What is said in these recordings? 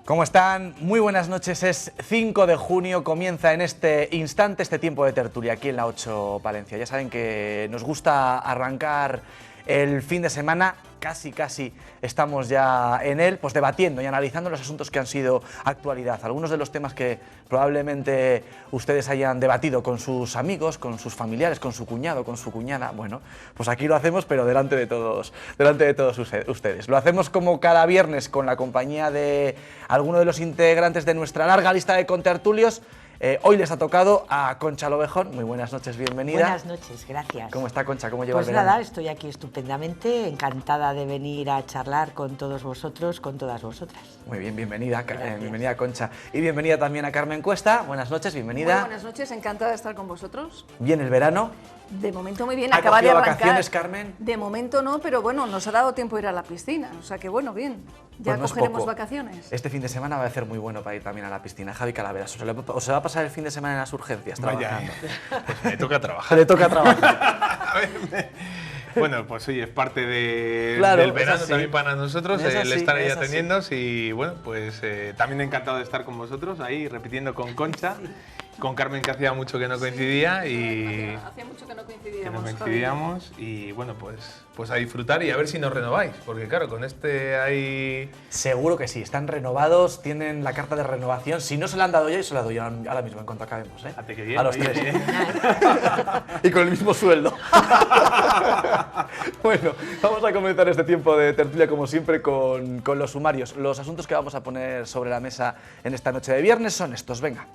¿Cómo están? Muy buenas noches, es 5 de junio, comienza en este instante este tiempo de tertulia aquí en la 8 Palencia. Ya saben que nos gusta arrancar el fin de semana, casi estamos ya en él, pues debatiendo y analizando los asuntos que han sido actualidad. Algunos de los temas que probablemente ustedes hayan debatido con sus amigos, con sus familiares, con su cuñado, con su cuñada. Bueno, pues aquí lo hacemos, pero delante de todos ustedes. Lo hacemos como cada viernes con la compañía de alguno de los integrantes de nuestra larga lista de contertulios. Hoy les ha tocado a Concha Lovejón. Muy buenas noches, bienvenida. Buenas noches, gracias. ¿Cómo está, Concha? ¿Cómo lleva el verano? Pues nada, estoy aquí estupendamente, encantada de venir a charlar con todos vosotros, con todas vosotras. Muy bien, bienvenida, bienvenida Concha. Y bienvenida también a Carmen Cuesta. Buenas noches, bienvenida. Muy buenas noches, encantada de estar con vosotros. Bien el verano. De momento muy bien, ¿Ha acaba de cogido arrancar. vacaciones, Carmen? De momento no, pero bueno, nos ha dado tiempo de ir a la piscina, o sea que bueno, bien. Ya Pues no es cogeremos poco. vacaciones. Este fin de semana va a ser muy bueno para ir también a la piscina. Javi Calaveras, ¿os se va a pasar el fin de semana en las urgencias trabajando? Pues me toca trabajar. Le toca trabajar. A ver, bueno, pues oye, es parte Claro, del verano es así. también para nosotros, Es el así, estar ahí es así. atendiéndonos y bueno, pues también encantado de estar con vosotros ahí repitiendo con Concha, con Carmen que hacía mucho que no coincidía y Hacía mucho que no que coincidíamos. no coincidíamos y bueno, pues a disfrutar y a ver si nos renováis, porque claro, con este ahí... Seguro que sí, están renovados, tienen la carta de renovación. Si no se la han dado ya, yo se la doy ahora mismo en cuanto acabemos, ¿eh? Fíjate qué bien, A los oye, tres. bien. Y con el mismo sueldo. Bueno, vamos a comenzar este tiempo de tertulia como siempre con los sumarios. Los asuntos que vamos a poner sobre la mesa en esta noche de viernes son estos, venga.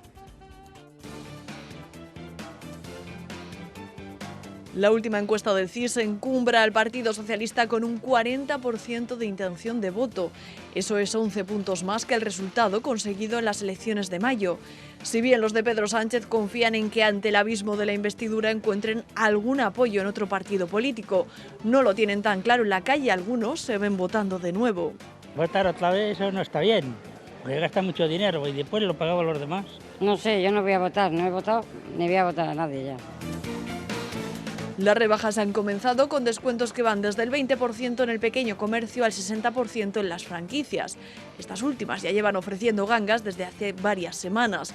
La última encuesta del CIS encumbra al Partido Socialista con un 40% de intención de voto. Eso es 11 puntos más que el resultado conseguido en las elecciones de mayo. Si bien los de Pedro Sánchez confían en que ante el abismo de la investidura encuentren algún apoyo en otro partido político, no lo tienen tan claro en la calle, algunos se ven votando de nuevo. Votar otra vez, eso no está bien, porque gasta mucho dinero y después lo pagamos los demás. No sé, yo no voy a votar, no he votado ni voy a votar a nadie ya. Las rebajas han comenzado con descuentos que van desde el 20% en el pequeño comercio al 60% en las franquicias. Estas últimas ya llevan ofreciendo gangas desde hace varias semanas,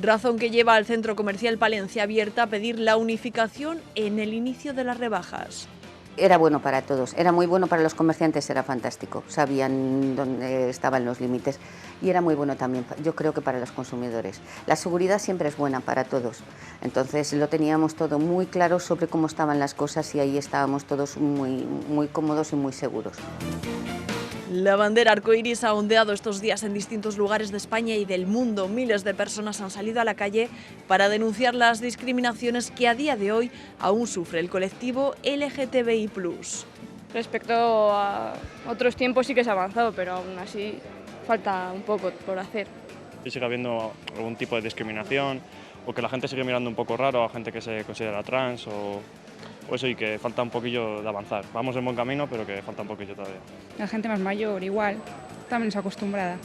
razón que lleva al Centro Comercial Palencia Abierta a pedir la unificación en el inicio de las rebajas. Era bueno para todos, era muy bueno para los comerciantes, era fantástico, sabían dónde estaban los límites y era muy bueno también, yo creo que para los consumidores. La seguridad siempre es buena para todos, entonces lo teníamos todo muy claro sobre cómo estaban las cosas y ahí estábamos todos muy cómodos y muy seguros. La bandera arcoíris ha ondeado estos días en distintos lugares de España y del mundo. Miles de personas han salido a la calle para denunciar las discriminaciones que a día de hoy aún sufre el colectivo LGTBI+. Respecto a otros tiempos sí que se ha avanzado, pero aún así falta un poco por hacer. Sigue habiendo algún tipo de discriminación o que la gente sigue mirando un poco raro a gente que se considera trans o eso, y que falta un poquillo de avanzar. Vamos en buen camino, pero que falta un poquillo todavía. La gente más mayor igual, también es acostumbrada.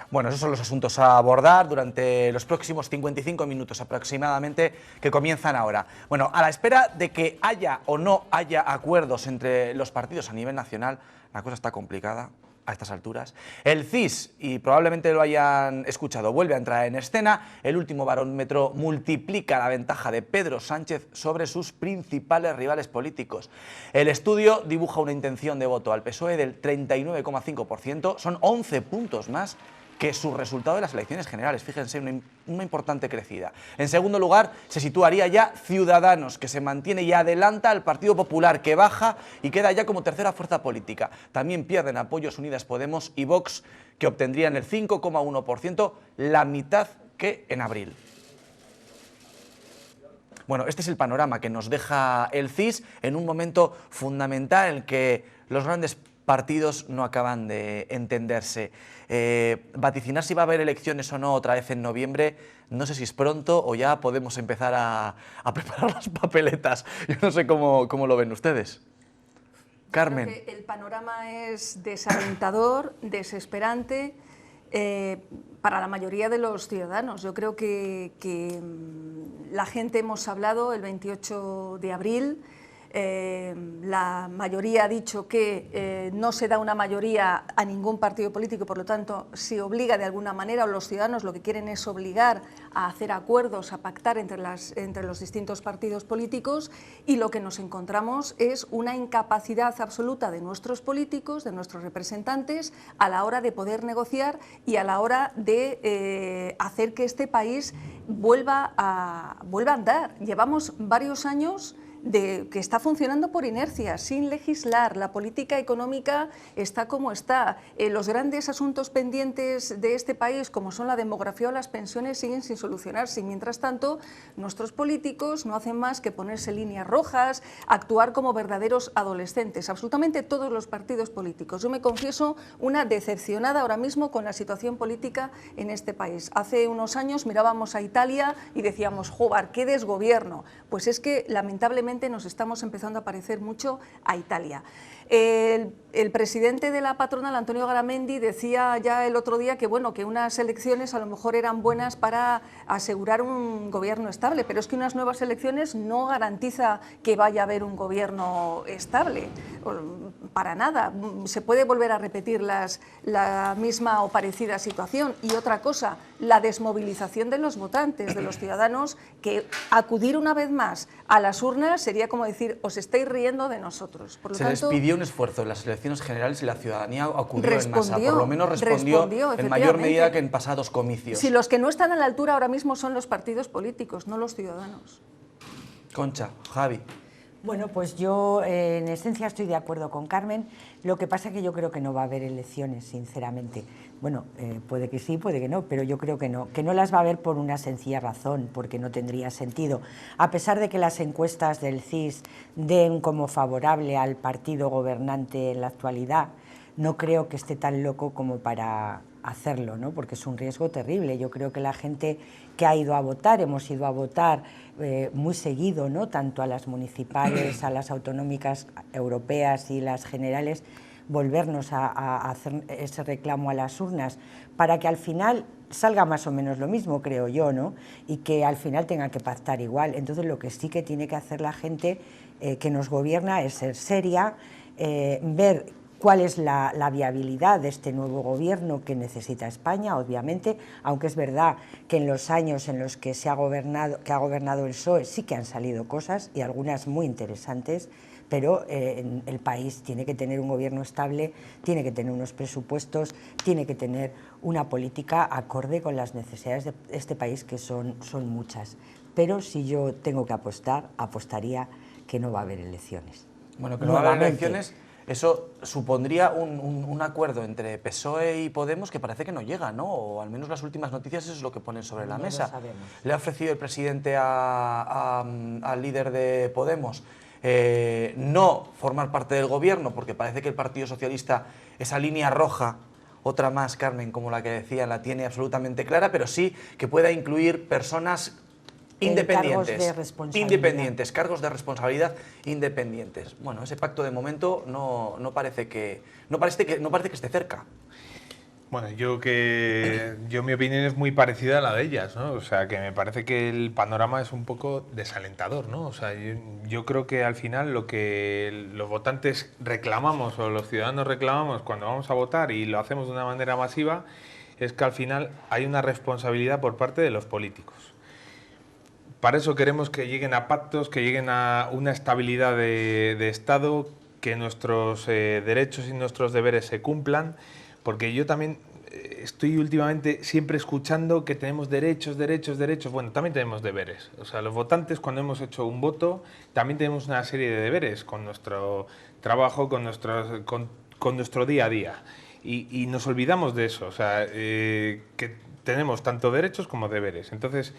Bueno, esos son los asuntos a abordar durante los próximos 55 minutos aproximadamente que comienzan ahora. Bueno, a la espera de que haya o no haya acuerdos entre los partidos a nivel nacional, la cosa está complicada a estas alturas. El CIS, y probablemente lo hayan escuchado, vuelve a entrar en escena. El último barómetro multiplica la ventaja de Pedro Sánchez sobre sus principales rivales políticos. El estudio dibuja una intención de voto al PSOE del 39,5%, son 11 puntos más que su resultado de las elecciones generales. Fíjense, una importante crecida. En segundo lugar, se situaría ya Ciudadanos, que se mantiene y adelanta al Partido Popular, que baja y queda ya como tercera fuerza política. También pierden apoyos Unidas Podemos y Vox, que obtendrían el 5,1%, la mitad que en abril. Bueno, este es el panorama que nos deja el CIS en un momento fundamental en el que los grandes partidos no acaban de entenderse. Vaticinar si va a haber elecciones o no otra vez en noviembre, no sé si es pronto o ya podemos empezar a preparar las papeletas. Yo no sé cómo lo ven ustedes. Carmen. Creo que el panorama es desalentador, desesperante para la mayoría de los ciudadanos. Yo creo que la gente hemos hablado el 28 de abril, La mayoría ha dicho que no se da una mayoría a ningún partido político, por lo tanto, se obliga de alguna manera, o los ciudadanos lo que quieren es obligar a hacer acuerdos, a pactar entre los distintos partidos políticos, y lo que nos encontramos es una incapacidad absoluta de nuestros políticos, de nuestros representantes, a la hora de poder negociar y a la hora de hacer que este país vuelva a andar. Llevamos varios años que está funcionando por inercia, sin legislar. La política económica está como está. Los grandes asuntos pendientes de este país, como son la demografía o las pensiones, siguen sin solucionarse. Y mientras tanto, nuestros políticos no hacen más que ponerse líneas rojas, actuar como verdaderos adolescentes. Absolutamente todos los partidos políticos. Yo me confieso una decepcionada ahora mismo con la situación política en este país. Hace unos años mirábamos a Italia y decíamos, ¡joder, qué desgobierno! Pues es que, lamentablemente, nos estamos empezando a parecer mucho a Italia. El presidente de la patronal, Antonio Garamendi, decía ya el otro día que, bueno, que unas elecciones a lo mejor eran buenas para asegurar un gobierno estable, pero es que unas nuevas elecciones no garantiza que vaya a haber un gobierno estable, para nada. Se puede volver a repetir la misma o parecida situación. Y otra cosa, la desmovilización de los votantes, de los ciudadanos, que acudir una vez más a las urnas sería como decir, os estáis riendo de nosotros. Por lo tanto, les pidió un esfuerzo en las elecciones generales y la ciudadanía acudió en masa. Por lo menos respondió en mayor medida que en pasados comicios. Si los que no están a la altura ahora mismo son los partidos políticos, no los ciudadanos. Concha, Javi. Bueno, pues yo en esencia estoy de acuerdo con Carmen. Lo que pasa es que yo creo que no va a haber elecciones, sinceramente. Bueno, puede que sí, puede que no, pero yo creo que no las va a haber por una sencilla razón, porque no tendría sentido. A pesar de que las encuestas del CIS den como favorable al partido gobernante en la actualidad, no creo que esté tan loco como para hacerlo, ¿no? Porque es un riesgo terrible. Yo creo que la gente que ha ido a votar, hemos ido a votar muy seguido, ¿no? Tanto a las municipales, a las autonómicas europeas y las generales, volvernos a hacer ese reclamo a las urnas para que al final salga más o menos lo mismo, creo yo, ¿no? Y que al final tengan que pactar igual. Entonces lo que sí que tiene que hacer la gente que nos gobierna es ser seria, ver cuál es la viabilidad de este nuevo gobierno que necesita España, obviamente, aunque es verdad que en los años en los que ha gobernado el PSOE sí que han salido cosas y algunas muy interesantes, pero el país tiene que tener un gobierno estable, tiene que tener unos presupuestos, tiene que tener una política acorde con las necesidades de este país, que son muchas. Pero si yo tengo que apostar, apostaría que no va a haber elecciones. Bueno, que no va a haber elecciones. Eso supondría un acuerdo entre PSOE y Podemos que parece que no llega, ¿no? O al menos las últimas noticias eso es lo que ponen sobre la mesa. Le ha ofrecido el presidente al líder de Podemos no formar parte del gobierno, porque parece que el Partido Socialista, esa línea roja, otra más, Carmen, como la que decía, la tiene absolutamente clara, pero sí que pueda incluir personas independientes, cargos de responsabilidad independientes. Bueno, ese pacto de momento no parece que esté cerca. Bueno, mi opinión es muy parecida a la de ellas, ¿no? O sea, que me parece que el panorama es un poco desalentador, ¿no? O sea, yo creo que al final lo que los votantes reclamamos o los ciudadanos reclamamos cuando vamos a votar, y lo hacemos de una manera masiva, es que al final hay una responsabilidad por parte de los políticos. Para eso queremos que lleguen a pactos, que lleguen a una estabilidad de Estado, que nuestros derechos y nuestros deberes se cumplan, porque yo también estoy últimamente siempre escuchando que tenemos derechos. Bueno, también tenemos deberes. O sea, los votantes, cuando hemos hecho un voto, también tenemos una serie de deberes con nuestro trabajo, con nuestro día a día. Y nos olvidamos de eso, o sea, que tenemos tanto derechos como deberes. Entonces,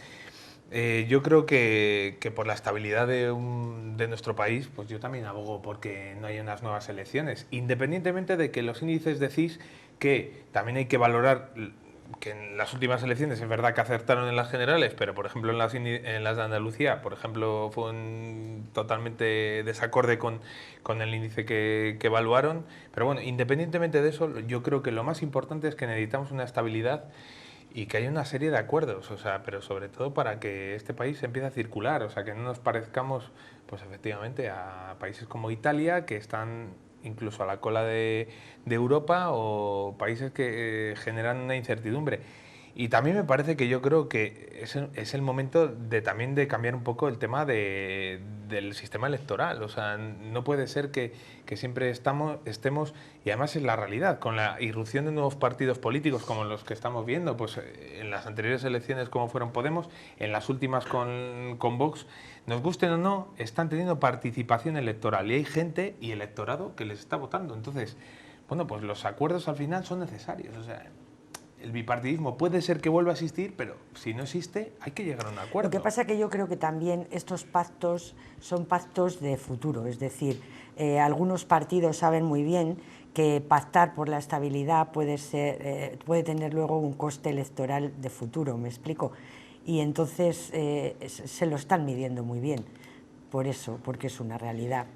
yo creo que por la estabilidad de nuestro país, pues yo también abogo porque no haya unas nuevas elecciones, independientemente de que los índices decís que también hay que valorar que en las últimas elecciones es verdad que acertaron en las generales, pero por ejemplo en las de Andalucía, por ejemplo, fue totalmente desacorde con el índice que evaluaron. Pero bueno, independientemente de eso, yo creo que lo más importante es que necesitamos una estabilidad y que haya una serie de acuerdos, o sea, pero sobre todo para que este país empiece a circular, o sea, que no nos parezcamos, pues efectivamente, a países como Italia, que están incluso a la cola de Europa, o países que generan una incertidumbre. Y también me parece que yo creo que es el momento de también de cambiar un poco el tema del sistema electoral. O sea, no puede ser que siempre estemos, y además es la realidad, con la irrupción de nuevos partidos políticos como los que estamos viendo, pues en las anteriores elecciones como fueron Podemos, en las últimas con Vox, nos gusten o no, están teniendo participación electoral y hay gente y electorado que les está votando. Entonces, bueno, pues los acuerdos al final son necesarios. O sea, el bipartidismo puede ser que vuelva a existir, pero si no existe, hay que llegar a un acuerdo. Lo que pasa es que yo creo que también estos pactos son pactos de futuro, es decir, algunos partidos saben muy bien que pactar por la estabilidad puede tener luego un coste electoral de futuro, ¿me explico? Y entonces se lo están midiendo muy bien, por eso, porque es una realidad.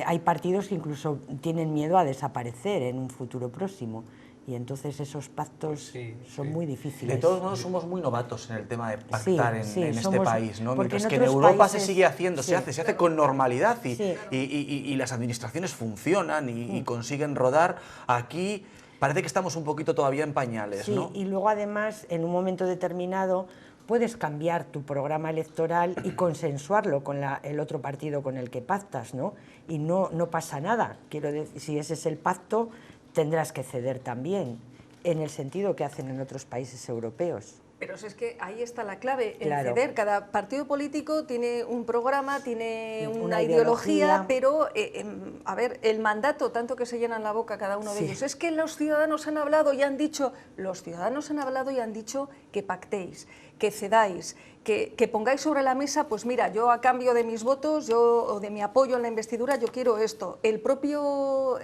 Hay partidos que incluso tienen miedo a desaparecer en un futuro próximo. Y entonces esos pactos son muy difíciles. De todos modos, somos muy novatos en el tema de pactar en este país, ¿no? Mientras que en Europa países, se sigue haciendo, se hace con normalidad y las administraciones funcionan y consiguen rodar. Aquí parece que estamos un poquito todavía en pañales, ¿no? Y luego además, en un momento determinado, puedes cambiar tu programa electoral y consensuarlo con el otro partido con el que pactas, ¿no? Y no pasa nada. Quiero decir, si ese es el pacto, tendrás que ceder también, en el sentido que hacen en otros países europeos. Pero es que ahí está la clave, el Claro. ceder. Cada partido político tiene un programa, tiene una ideología, pero, a ver, el mandato, tanto que se llenan la boca cada uno de ellos, es que los ciudadanos han hablado y han dicho, que pactéis, que cedáis, que pongáis sobre la mesa, pues mira, yo a cambio de mis votos, o de mi apoyo en la investidura, yo quiero esto. El propio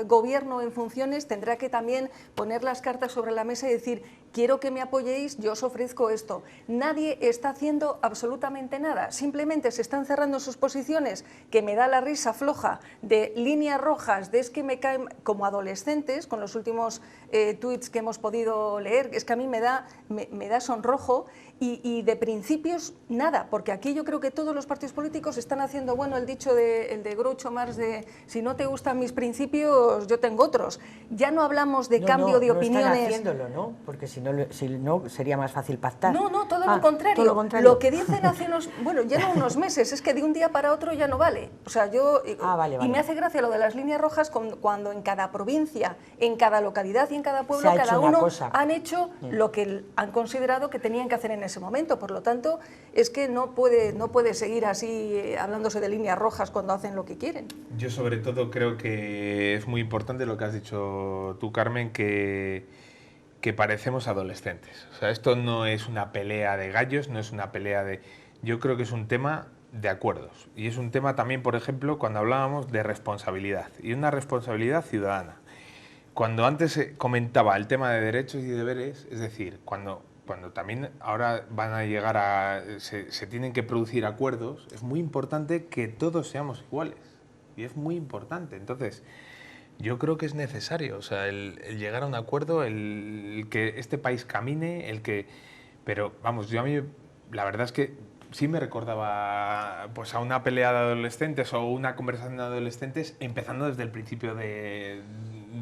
gobierno en funciones tendrá que también poner las cartas sobre la mesa y decir, quiero que me apoyéis, yo os ofrezco esto. Nadie está haciendo absolutamente nada, simplemente se están cerrando sus posiciones, que me da la risa floja, de líneas rojas, de es que me caen como adolescentes, con los últimos tuits que hemos podido leer, es que a mí me da sonrojo, y de principios nada, porque aquí yo creo que todos los partidos políticos están haciendo, bueno, el dicho el de Groucho Marx de si no te gustan mis principios, yo tengo otros. Ya no hablamos de cambio de opiniones. No están haciéndolo, ¿no? Porque si no sería más fácil pactar. No, todo lo contrario. Todo lo contrario. Lo que dicen hace unos meses, es que de un día para otro ya no vale. O sea, vale. Y me hace gracia lo de las líneas rojas cuando en cada provincia, en cada localidad y en cada pueblo, Se ha cada hecho una uno cosa. han hecho lo que han considerado que tenían que hacer en ese momento. Por lo tanto, es que no puede seguir así hablándose de líneas rojas cuando hacen lo que quieren. Yo sobre todo creo que es muy importante lo que has dicho tú, Carmen, que parecemos adolescentes. O sea, esto no es una pelea de gallos, no es una pelea de... Yo creo que es un tema de acuerdos. Y es un tema también, por ejemplo, cuando hablábamos de responsabilidad. Y una responsabilidad ciudadana. Cuando antes se comentaba el tema de derechos y deberes, es decir, cuando también ahora van a llegar se tienen que producir acuerdos, es muy importante que todos seamos iguales. Y es muy importante. Entonces, yo creo que es necesario, o sea, el llegar a un acuerdo, el que este país camine, pero vamos, a mí la verdad es que sí me recordaba pues a una pelea de adolescentes o una conversación de adolescentes empezando desde el principio de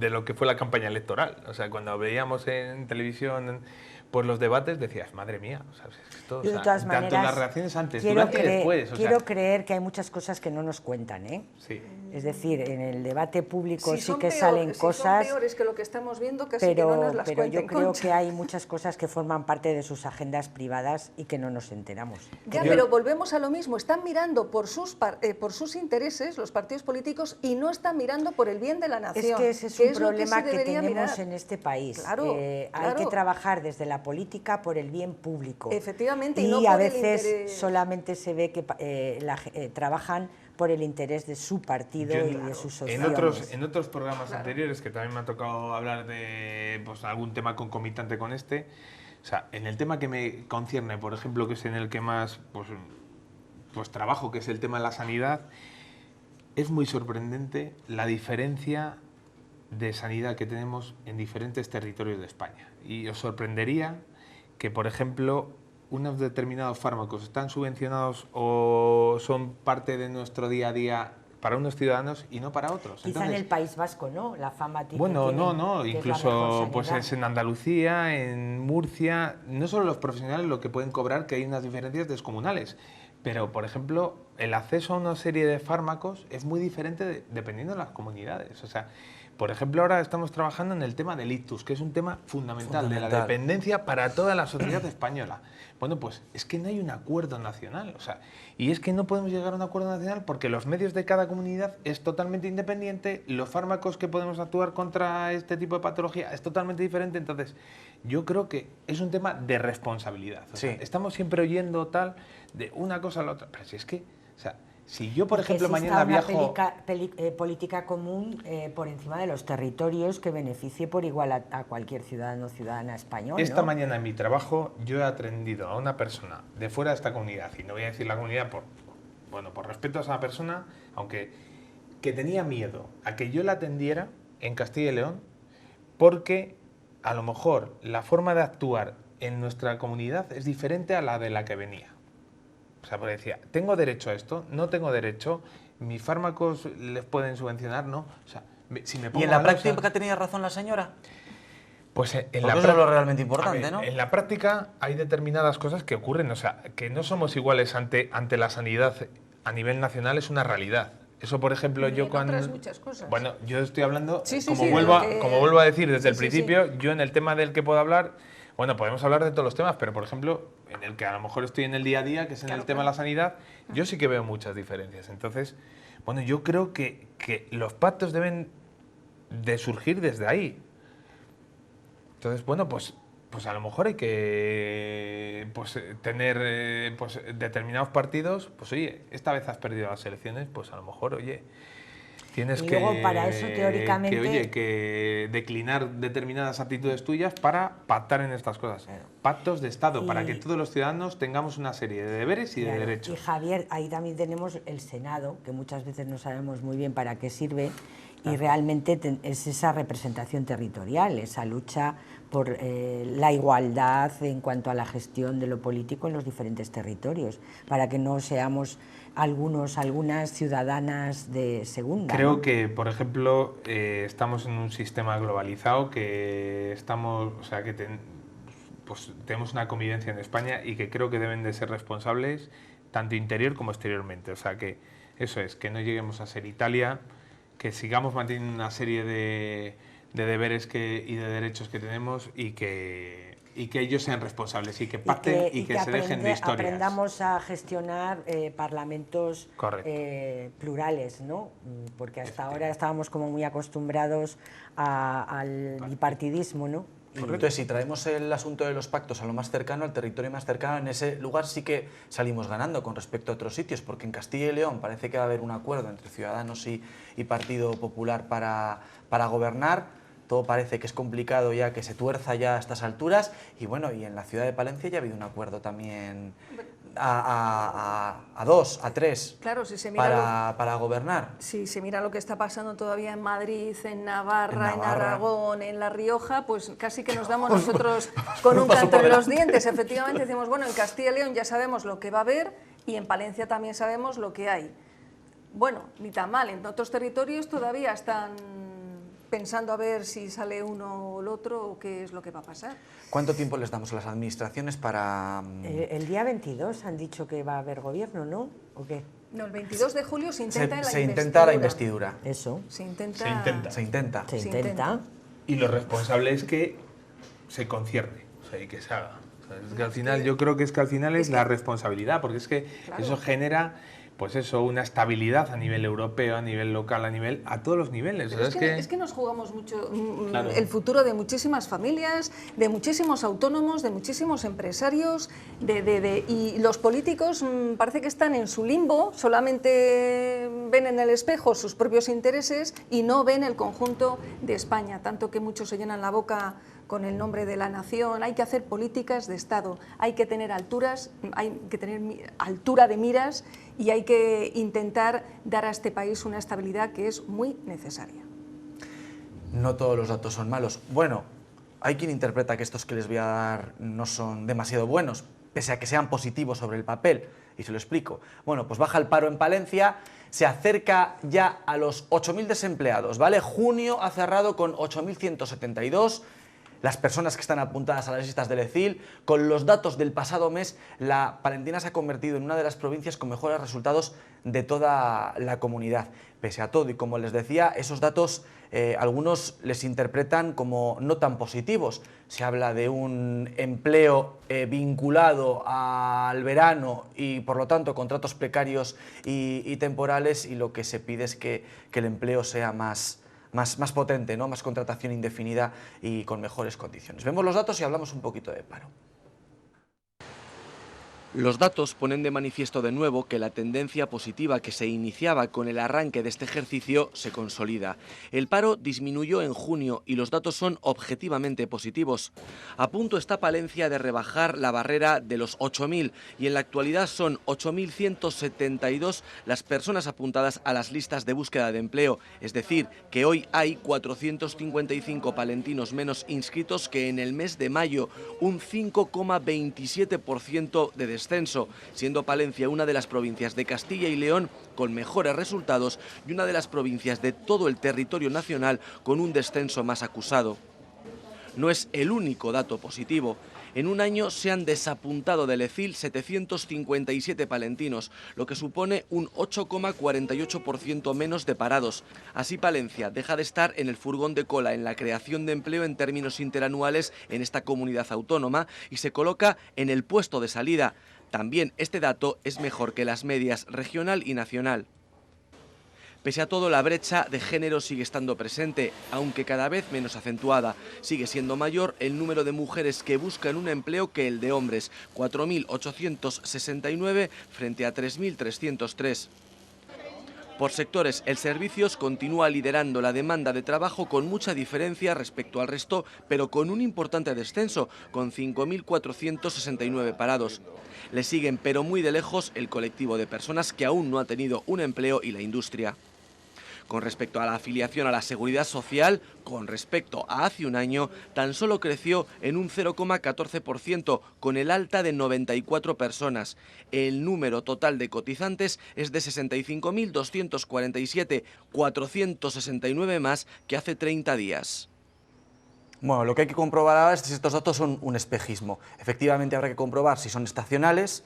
lo que fue la campaña electoral. O sea, cuando veíamos en televisión pues los debates decías, madre mía, o sea, esto, Yo de todas maneras, tanto las reacciones antes, durante y después. Quiero creer que hay muchas cosas que no nos cuentan, ¿eh? Sí. Es decir, en el debate público sí que son salen cosas... son peores que lo que estamos viendo, casi que no nos las pero yo cuenten, creo Concha. que hay muchas cosas que forman parte de sus agendas privadas y que no nos enteramos. Ya, pero volvemos a lo mismo, están mirando por sus intereses los partidos políticos y no están mirando por el bien de la nación. Es que ese es un problema que debería tenemos mirar en este país. Claro, Hay que trabajar desde la política por el bien público. Efectivamente, y no a por el veces interés. solamente se ve que trabajan por el interés de su partido y de sus opciones. En otros programas anteriores, que también me ha tocado hablar de pues, algún tema concomitante con este, o sea, en el tema que me concierne, por ejemplo, que es en el que más pues trabajo, que es el tema de la sanidad, es muy sorprendente la diferencia de sanidad que tenemos en diferentes territorios de España. Y os sorprendería que, por ejemplo, unos determinados fármacos están subvencionados o son parte de nuestro día a día para unos ciudadanos y no para otros. Quizá Entonces, en el País Vasco, ¿no? La fama tiene. bueno, tienen, no, que es la incluso mejor pues sanidad. es en Andalucía, en Murcia, no solo los profesionales lo que pueden cobrar, que hay unas diferencias descomunales, pero, por ejemplo, el acceso a una serie de fármacos es muy diferente dependiendo de las comunidades. O sea, por ejemplo, ahora estamos trabajando en el tema del ictus, que es un tema fundamental de la dependencia para toda la sociedad española. Bueno, pues es que no hay un acuerdo nacional, o sea, y es que no podemos llegar a un acuerdo nacional porque los medios de cada comunidad es totalmente independiente, los fármacos que podemos actuar contra este tipo de patología es totalmente diferente, entonces yo creo que es un tema de responsabilidad. O sea, estamos siempre oyendo tal de una cosa a la otra, pero si es que, o sea, si yo, por ejemplo, mañana viajo... política común por encima de los territorios que beneficie por igual a cualquier ciudadano o ciudadana español, Esta ¿no? mañana en mi trabajo yo he atendido a una persona de fuera de esta comunidad, y no voy a decir la comunidad por respeto a esa persona, aunque que tenía miedo a que yo la atendiera en Castilla y León, porque a lo mejor la forma de actuar en nuestra comunidad es diferente a la de la que venía. O sea, porque decía, ¿tengo derecho a esto? ¿No tengo derecho? ¿Mis fármacos les pueden subvencionar? No. O sea, si me pongo ¿Y en la malosa, práctica tenía razón la señora? pues en Porque la eso es lo realmente importante, a ver, ¿no? En la práctica hay determinadas cosas que ocurren, o sea, que no somos iguales ante la sanidad a nivel nacional, es una realidad. Eso, por ejemplo, Y yo en cuando... otras muchas cosas. Bueno, yo estoy hablando, Sí, sí, como, sí, vuelvo de lo que- como vuelvo a decir desde el Sí, sí, principio, yo en el tema del que puedo hablar, bueno, podemos hablar de todos los temas, pero por ejemplo, en el que a lo mejor estoy en el día a día, que es en el tema de la sanidad, yo sí que veo muchas diferencias. Entonces, bueno, yo creo que los pactos deben de surgir desde ahí. Entonces, bueno, pues a lo mejor hay que tener determinados partidos, pues oye, esta vez has perdido las elecciones, pues a lo mejor, oye, tienes Y que, luego, para eso, teóricamente- que declinar determinadas actitudes tuyas para pactar en estas cosas. Pactos de Estado, para que todos los ciudadanos tengamos una serie de deberes y de Claro. derechos. Y Javier, ahí también tenemos el Senado, que muchas veces no sabemos muy bien para qué sirve, y realmente es esa representación territorial, esa lucha por la igualdad en cuanto a la gestión de lo político en los diferentes territorios, para que no seamos algunas ciudadanas de segunda. Creo ¿no? que, por ejemplo, estamos en un sistema globalizado, que estamos, o sea, que pues tenemos una convivencia en España y que creo que deben de ser responsables tanto interior como exteriormente. O sea, que eso es, que no lleguemos a ser Italia, que sigamos manteniendo una serie de deberes y de derechos que tenemos y que ellos sean responsables y que pacten y que se dejen de historias. Aprendamos a gestionar parlamentos plurales, ¿no? Porque hasta ahora estábamos como muy acostumbrados al bipartidismo, ¿no? Correcto, si traemos el asunto de los pactos a lo más cercano, al territorio más cercano, en ese lugar sí que salimos ganando con respecto a otros sitios, porque en Castilla y León parece que va a haber un acuerdo entre Ciudadanos y Partido Popular para gobernar. Todo parece que es complicado ya, que se tuerza ya a estas alturas, y bueno, y en la ciudad de Palencia ya ha habido un acuerdo también a dos, a tres, Claro, si se mira para gobernar. Si se mira lo que está pasando todavía en Madrid, en Navarra, en Aragón, en La Rioja, pues casi que nos damos nosotros con un canto en los dientes. Efectivamente decimos, bueno, en Castilla y León ya sabemos lo que va a haber y en Palencia también sabemos lo que hay. Bueno, ni tan mal, en otros territorios todavía están pensando a ver si sale uno o el otro o qué es lo que va a pasar. ¿Cuánto tiempo les damos a las administraciones para...? El día 22 han dicho que va a haber gobierno, ¿no? ¿O qué? No, el 22 de julio se intenta Se intenta la investidura. Eso. Se intenta. Se intenta. Y lo responsable es que se concierne, o sea, y que se haga. O sea, es que al final, yo creo que al final es la responsabilidad, porque es que eso genera, pues eso, una estabilidad a nivel europeo, a nivel local, a todos los niveles. Pero o sea, es que nos jugamos mucho Claro. el futuro de muchísimas familias, de muchísimos autónomos, de muchísimos empresarios, y los políticos parece que están en su limbo, solamente ven en el espejo sus propios intereses y no ven el conjunto de España, tanto que muchos se llenan la boca con el nombre de la nación. Hay que hacer políticas de Estado, hay que tener altura de miras y hay que intentar dar a este país una estabilidad que es muy necesaria. No todos los datos son malos. Bueno, hay quien interpreta que estos que les voy a dar no son demasiado buenos, pese a que sean positivos sobre el papel, y se lo explico. Bueno, pues baja el paro en Palencia, se acerca ya a los 8.000 desempleados, ¿vale? Junio ha cerrado con 8.172, las personas que están apuntadas a las listas del ECIL. Con los datos del pasado mes, la palentina se ha convertido en una de las provincias con mejores resultados de toda la comunidad. Pese a todo, y como les decía, esos datos algunos les interpretan como no tan positivos. Se habla de un empleo vinculado al verano y, por lo tanto, contratos precarios y temporales, y lo que se pide es que el empleo sea más potente, ¿no? Más contratación indefinida y con mejores condiciones. Vemos los datos y hablamos un poquito de paro. Los datos ponen de manifiesto de nuevo que la tendencia positiva que se iniciaba con el arranque de este ejercicio se consolida. El paro disminuyó en junio y los datos son objetivamente positivos. A punto está Palencia de rebajar la barrera de los 8.000 y en la actualidad son 8.172 las personas apuntadas a las listas de búsqueda de empleo, es decir, que hoy hay 455 palentinos menos inscritos que en el mes de mayo, un 5,27% de descenso, siendo Palencia una de las provincias de Castilla y León con mejores resultados y una de las provincias de todo el territorio nacional con un descenso más acusado. No es el único dato positivo. En un año se han desapuntado del ECIL 757 palentinos, lo que supone un 8,48% menos de parados. Así, Palencia deja de estar en el furgón de cola en la creación de empleo en términos interanuales en esta comunidad autónoma y se coloca en el puesto de salida. También este dato es mejor que las medias regional y nacional. Pese a todo, la brecha de género sigue estando presente, aunque cada vez menos acentuada. Sigue siendo mayor el número de mujeres que buscan un empleo que el de hombres, 4.869 frente a 3.303. Por sectores, el servicios continúa liderando la demanda de trabajo con mucha diferencia respecto al resto, pero con un importante descenso, con 5.469 parados. Le siguen, pero muy de lejos, el colectivo de personas que aún no ha tenido un empleo y la industria. Con respecto a la afiliación a la Seguridad Social, con respecto a hace un año, tan solo creció en un 0,14%, con el alta de 94 personas. El número total de cotizantes es de 65.247, 469 más que hace 30 días. Bueno, lo que hay que comprobar ahora es si estos datos son un espejismo. Efectivamente, habrá que comprobar si son estacionales,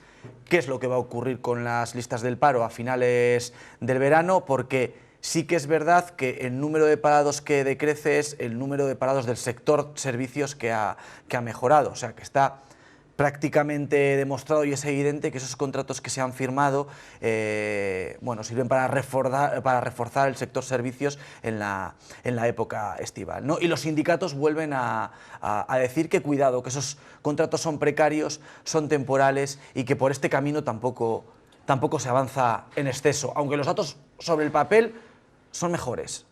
qué es lo que va a ocurrir con las listas del paro a finales del verano, porque sí que es verdad que el número de parados que decrece es el número de parados del sector servicios que ha mejorado. O sea, que está prácticamente demostrado y es evidente que esos contratos que se han firmado sirven para reforzar el sector servicios en la época estival, ¿no? Y los sindicatos vuelven a decir que cuidado, que esos contratos son precarios, son temporales y que por este camino tampoco se avanza en exceso, aunque los datos sobre el papel son mejores.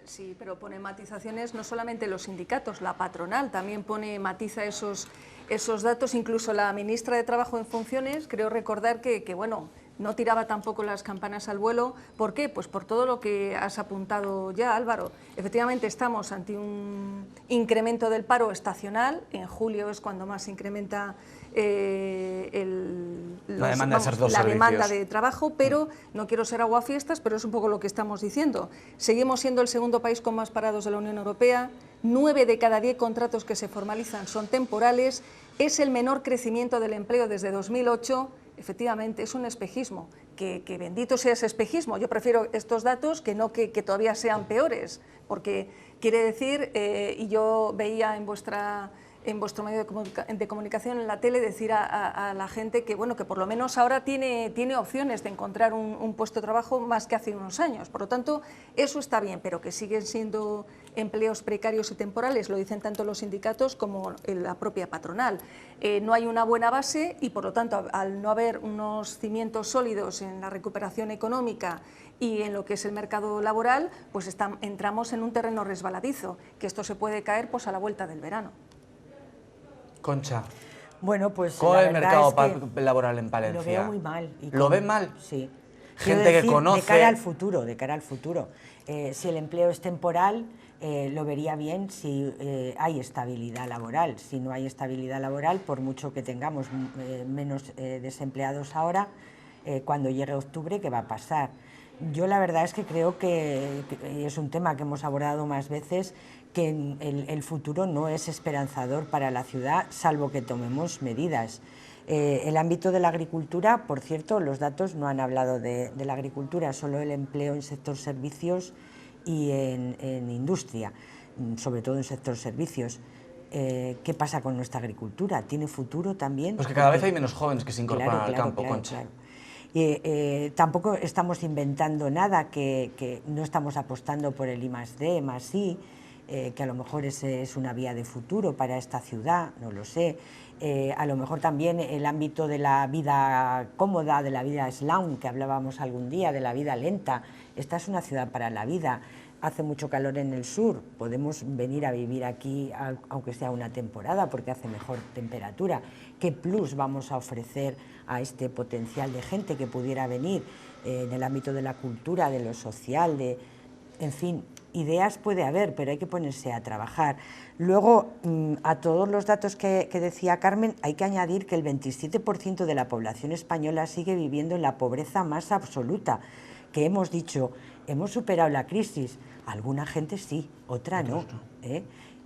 Sí, pero pone matizaciones no solamente los sindicatos, la patronal también matiza esos datos, incluso la ministra de Trabajo en funciones, creo recordar que no tiraba tampoco las campanas al vuelo. ¿Por qué? Pues por todo lo que has apuntado ya, Álvaro. Efectivamente estamos ante un incremento del paro estacional, en julio es cuando más se incrementa la demanda de trabajo, pero no quiero ser aguafiestas, pero es un poco lo que estamos diciendo. Seguimos siendo el segundo país con más parados de la Unión Europea, 9 de cada 10 contratos que se formalizan son temporales, es el menor crecimiento del empleo desde 2008, efectivamente es un espejismo, que bendito sea ese espejismo. Yo prefiero estos datos que no que todavía sean peores, porque quiere decir, y yo veía en vuestro medio de comunicación, en la tele, decir a la gente que por lo menos ahora tiene opciones de encontrar un puesto de trabajo más que hace unos años. Por lo tanto, eso está bien, pero que siguen siendo empleos precarios y temporales, lo dicen tanto los sindicatos como la propia patronal. No hay una buena base y, por lo tanto, al no haber unos cimientos sólidos en la recuperación económica y en lo que es el mercado laboral, pues entramos en un terreno resbaladizo, que esto se puede caer a la vuelta del verano. Concha, bueno, pues ¿cómo es el mercado laboral en Palencia? Lo veo muy mal. ¿Lo ven mal? Sí. Gente que conoce... De cara al futuro. Si el empleo es temporal, lo vería bien si hay estabilidad laboral. Si no hay estabilidad laboral, por mucho que tengamos menos desempleados ahora, cuando llegue octubre, ¿qué va a pasar? Yo la verdad es que creo que es un tema que hemos abordado más veces, que el futuro no es esperanzador para la ciudad, salvo que tomemos medidas. El ámbito de la agricultura, por cierto, los datos no han hablado de la agricultura, solo el empleo en sector servicios y en industria, sobre todo en sector servicios. ¿Qué pasa con nuestra agricultura? ¿Tiene futuro también? Pues que cada vez hay menos jóvenes que se incorporan al campo, Concha. Tampoco estamos inventando nada, que no estamos apostando por el I+D, +I, que a lo mejor es una vía de futuro para esta ciudad, no lo sé. A lo mejor también el ámbito de la vida cómoda, de la vida slalom, que hablábamos algún día, de la vida lenta. Esta es una ciudad para la vida. Hace mucho calor en el sur, podemos venir a vivir aquí, aunque sea una temporada, porque hace mejor temperatura. ¿Qué plus vamos a ofrecer a este potencial de gente que pudiera venir en el ámbito de la cultura, de lo social, en fin, ideas puede haber, pero hay que ponerse a trabajar. Luego, a todos los datos que decía Carmen, hay que añadir que el 27% de la población española sigue viviendo en la pobreza más absoluta, que hemos dicho, hemos superado la crisis. Alguna gente sí, otra no.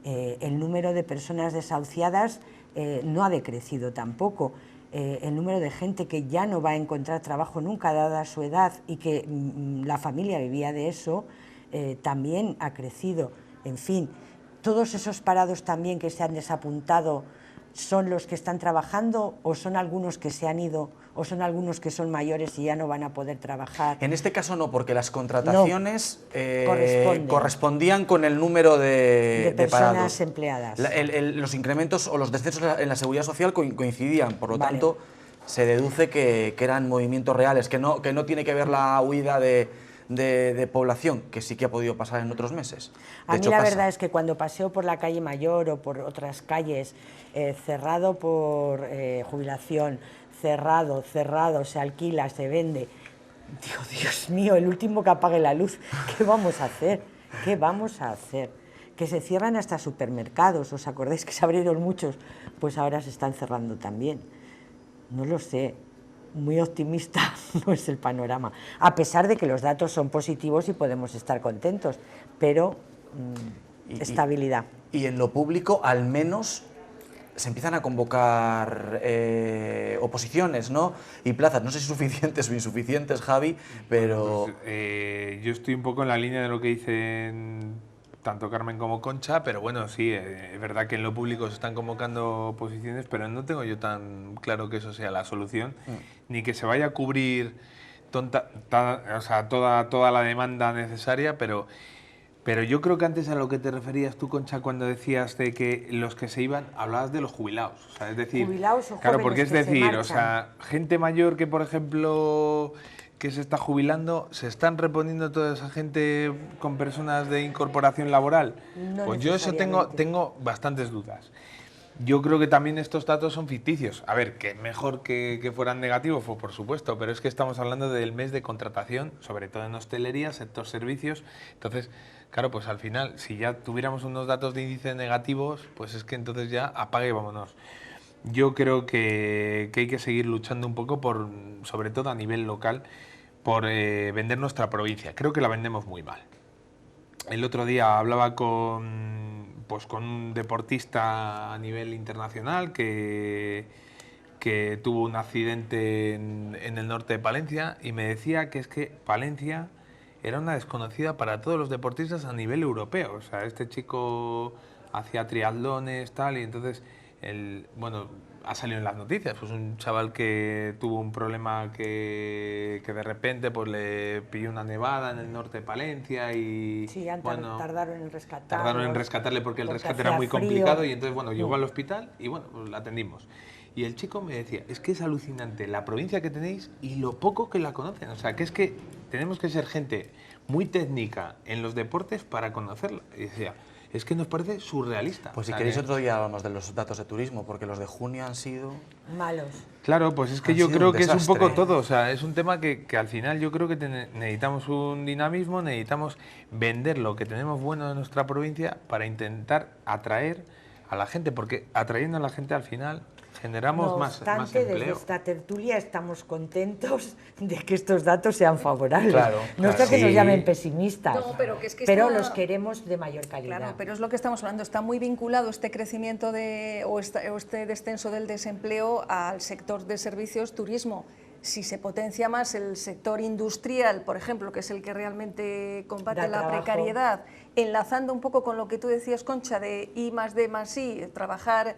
El número de personas desahuciadas no ha decrecido tampoco. El número de gente que ya no va a encontrar trabajo nunca, dada su edad, y que la familia vivía de eso, también ha crecido. En fin, todos esos parados también que se han desapuntado, ¿son los que están trabajando o son algunos que se han ido o son algunos que son mayores y ya no van a poder trabajar? En este caso no, porque las contrataciones no, correspondían con el número de personas parados empleadas. Los incrementos o los descensos en la seguridad social coincidían, por lo tanto se deduce que eran movimientos reales, que no tiene que ver la huida de población, que sí que ha podido pasar en otros meses. A mí la verdad es que cuando paseo por la calle Mayor o por otras calles, cerrado por jubilación, cerrado, se alquila, se vende, digo, Dios mío, el último que apague la luz, ¿qué vamos a hacer? ¿Qué vamos a hacer? Que se cierran hasta supermercados, ¿os acordáis que se abrieron muchos? Pues ahora se están cerrando también. No lo sé. Muy optimista no es el panorama, a pesar de que los datos son positivos y podemos estar contentos, pero estabilidad. Y en lo público, al menos, se empiezan a convocar oposiciones, ¿no? Y plazas, no sé si suficientes o insuficientes, Javi, pero... Pues, yo estoy un poco en la línea de lo que dicen tanto Carmen como Concha, pero bueno, sí, es verdad que en lo público se están convocando posiciones, pero no tengo yo tan claro que eso sea la solución, ni que se vaya a cubrir toda la demanda necesaria, pero yo creo que antes a lo que te referías tú, Concha, cuando decías de que los que se iban, hablabas de los jubilados, o sea, es decir, jubilados o claro, porque es jóvenes que decir, se o sea, gente mayor que, por ejemplo, que se está jubilando, ¿se están reponiendo toda esa gente con personas de incorporación laboral? No, pues yo eso tengo bastantes dudas. Yo creo que también estos datos son ficticios. A ver, que mejor que fueran negativos, pues por supuesto, pero es que estamos hablando del mes de contratación, sobre todo en hostelería, sector servicios. Entonces, claro, pues al final, si ya tuviéramos unos datos de índice negativos, pues es que entonces ya apague y vámonos. Yo creo que hay que seguir luchando un poco, sobre todo a nivel local, por vender nuestra provincia. Creo que la vendemos muy mal. El otro día hablaba con un deportista a nivel internacional que tuvo un accidente en el norte de Palencia y me decía que es que Palencia era una desconocida para todos los deportistas a nivel europeo. O sea, este chico hacía triatlones, tal, y entonces ha salido en las noticias, pues un chaval que tuvo un problema que de repente pues le pilló una nevada en el norte de Palencia y tardaron en rescatarlo. Tardaron en rescatarle porque el rescate era muy complicado y entonces llegó al hospital y pues la atendimos. Y el chico me decía, es que es alucinante la provincia que tenéis y lo poco que la conocen, o sea, que es que tenemos que ser gente muy técnica en los deportes para conocerla. Y decía, es que nos parece surrealista. Pues si O sea, queréis que- otro día hablamos de los datos de turismo, porque los de junio han sido... Malos. Claro, pues es que Han yo sido creo un que es un desastre. poco todo, o sea, es un tema que al final yo creo que necesitamos un dinamismo, necesitamos vender lo que tenemos bueno de nuestra provincia para intentar atraer a la gente, porque atrayendo a la gente al final generamos No más obstante, desde empleo. esta tertulia estamos contentos de que estos datos sean favorables. Claro, No es claro. que nos Sí. llamen pesimistas, No, pero que es que pero está- los queremos de mayor calidad. Claro, pero es lo que estamos hablando, está muy vinculado este crecimiento o este descenso del desempleo al sector de servicios, turismo. Si se potencia más el sector industrial, por ejemplo, que es el que realmente combate Da la trabajo. precariedad, enlazando un poco con lo que tú decías, Concha, de I+D+I, trabajar,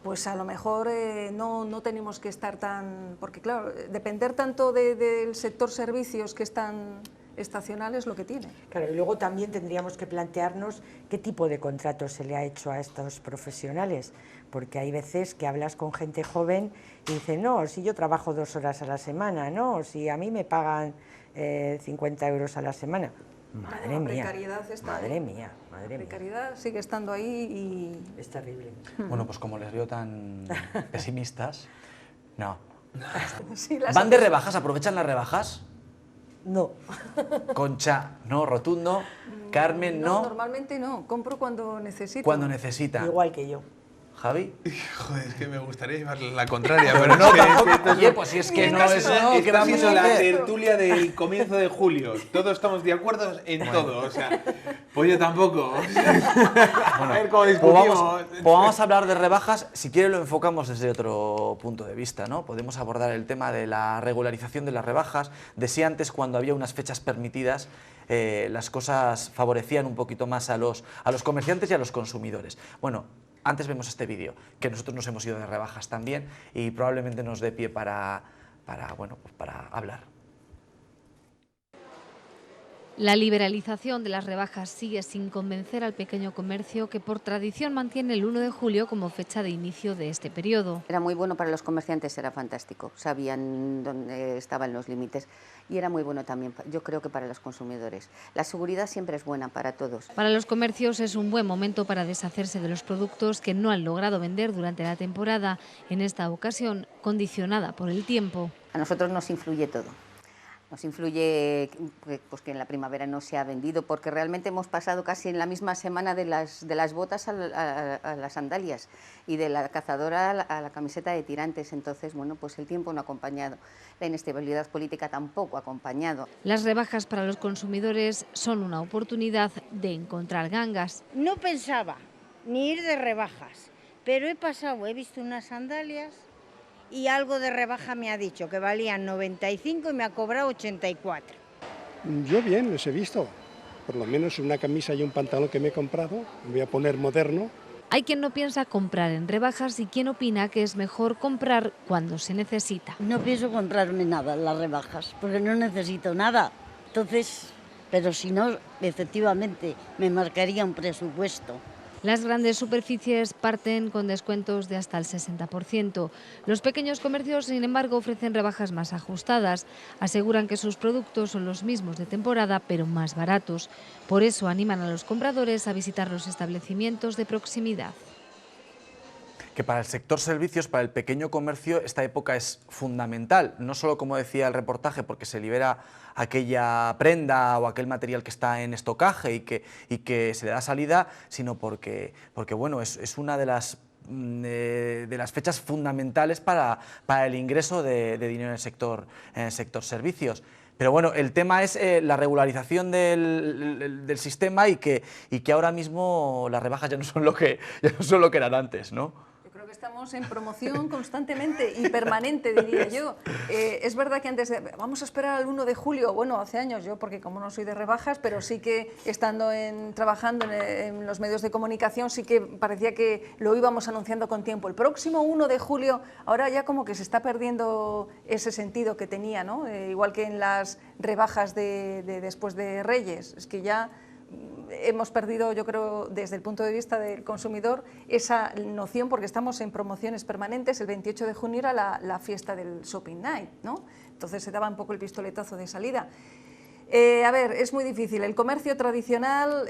pues a lo mejor no tenemos que estar tan... Porque claro, depender tanto del sector servicios, que es tan estacional, es lo que tiene. Claro, y luego también tendríamos que plantearnos qué tipo de contrato se le ha hecho a estos profesionales, porque hay veces que hablas con gente joven y dicen, no, si yo trabajo 2 horas a la semana, no, si a mí me pagan 50 euros a la semana. Madre La mía, precariedad está madre ahí. mía, La madre mía, precariedad sigue estando ahí es terrible. Bueno, pues como les veo tan pesimistas, no. y... Sí, las ¿Van de rebajas? ¿Aprovechan las rebajas? No, Concha, no. Rotundo. Carmen, no. Normalmente no, compro cuando necesito. Cuando necesita. igual que yo. Javi. Joder, es que me gustaría llevarle la contraria, pero No, es que- tampoco. es que esto es- Oye, pues si es que no es no, ¿qué Estamos vamos en a la hacer? tertulia del comienzo de julio. Todos estamos de acuerdo en todo. O sea, pues yo tampoco. A ver cómo Pues discutimos. vamos a hablar de rebajas, si quiere lo enfocamos desde otro punto de vista, ¿no? Podemos abordar el tema de la regularización de las rebajas, de si antes cuando había unas fechas permitidas las cosas favorecían un poquito más a los comerciantes y a los consumidores. Bueno, antes vemos este vídeo, que nosotros nos hemos ido de rebajas también y probablemente nos dé pie para hablar. La liberalización de las rebajas sigue sin convencer al pequeño comercio, que por tradición mantiene el 1 de julio como fecha de inicio de este periodo. Era muy bueno para los comerciantes, era fantástico, sabían dónde estaban los límites y era muy bueno también, yo creo que para los consumidores. La seguridad siempre es buena para todos. Para los comercios es un buen momento para deshacerse de los productos que no han logrado vender durante la temporada, en esta ocasión condicionada por el tiempo. A nosotros nos influye todo. Nos influye pues, que en la primavera no se ha vendido, porque realmente hemos pasado casi en la misma semana de las botas a las sandalias y de la cazadora a la camiseta de tirantes. Entonces, bueno, pues el tiempo no ha acompañado. La inestabilidad política tampoco ha acompañado. Las rebajas para los consumidores son una oportunidad de encontrar gangas. No pensaba ni ir de rebajas, pero he visto unas sandalias y algo de rebaja me ha dicho que valían 95 y me ha cobrado 84. Yo bien, los he visto. Por lo menos una camisa y un pantalón que me he comprado, me voy a poner moderno. Hay quien no piensa comprar en rebajas y quien opina que es mejor comprar cuando se necesita. No pienso comprarme nada en las rebajas, porque no necesito nada. Entonces, pero si no, efectivamente, me marcaría un presupuesto. Las grandes superficies parten con descuentos de hasta el 60%. Los pequeños comercios, sin embargo, ofrecen rebajas más ajustadas. Aseguran que sus productos son los mismos de temporada, pero más baratos. Por eso animan a los compradores a visitar los establecimientos de proximidad. Que para el sector servicios, para el pequeño comercio, esta época es fundamental, no solo, como decía el reportaje, porque se libera aquella prenda o aquel material que está en estocaje y que se le da salida, sino porque bueno, es una de las fechas fundamentales para el ingreso de dinero en el sector servicios. Pero bueno, el tema es la regularización del sistema y que ahora mismo las rebajas ya no son lo que eran antes, ¿no? Creo que estamos en promoción constantemente y permanente, diría yo. Es verdad que antes vamos a esperar al 1 de julio, bueno, hace años yo, porque como no soy de rebajas, pero sí que estando trabajando en los medios de comunicación, sí que parecía que lo íbamos anunciando con tiempo. El próximo 1 de julio, ahora ya como que se está perdiendo ese sentido que tenía, ¿no? Igual que en las rebajas de después de Reyes, es que ya hemos perdido, yo creo, desde el punto de vista del consumidor, esa noción, porque estamos en promociones permanentes. El 28 de junio era la fiesta del Shopping Night, ¿no? Entonces se daba un poco el pistoletazo de salida. A ver, es muy difícil. El comercio tradicional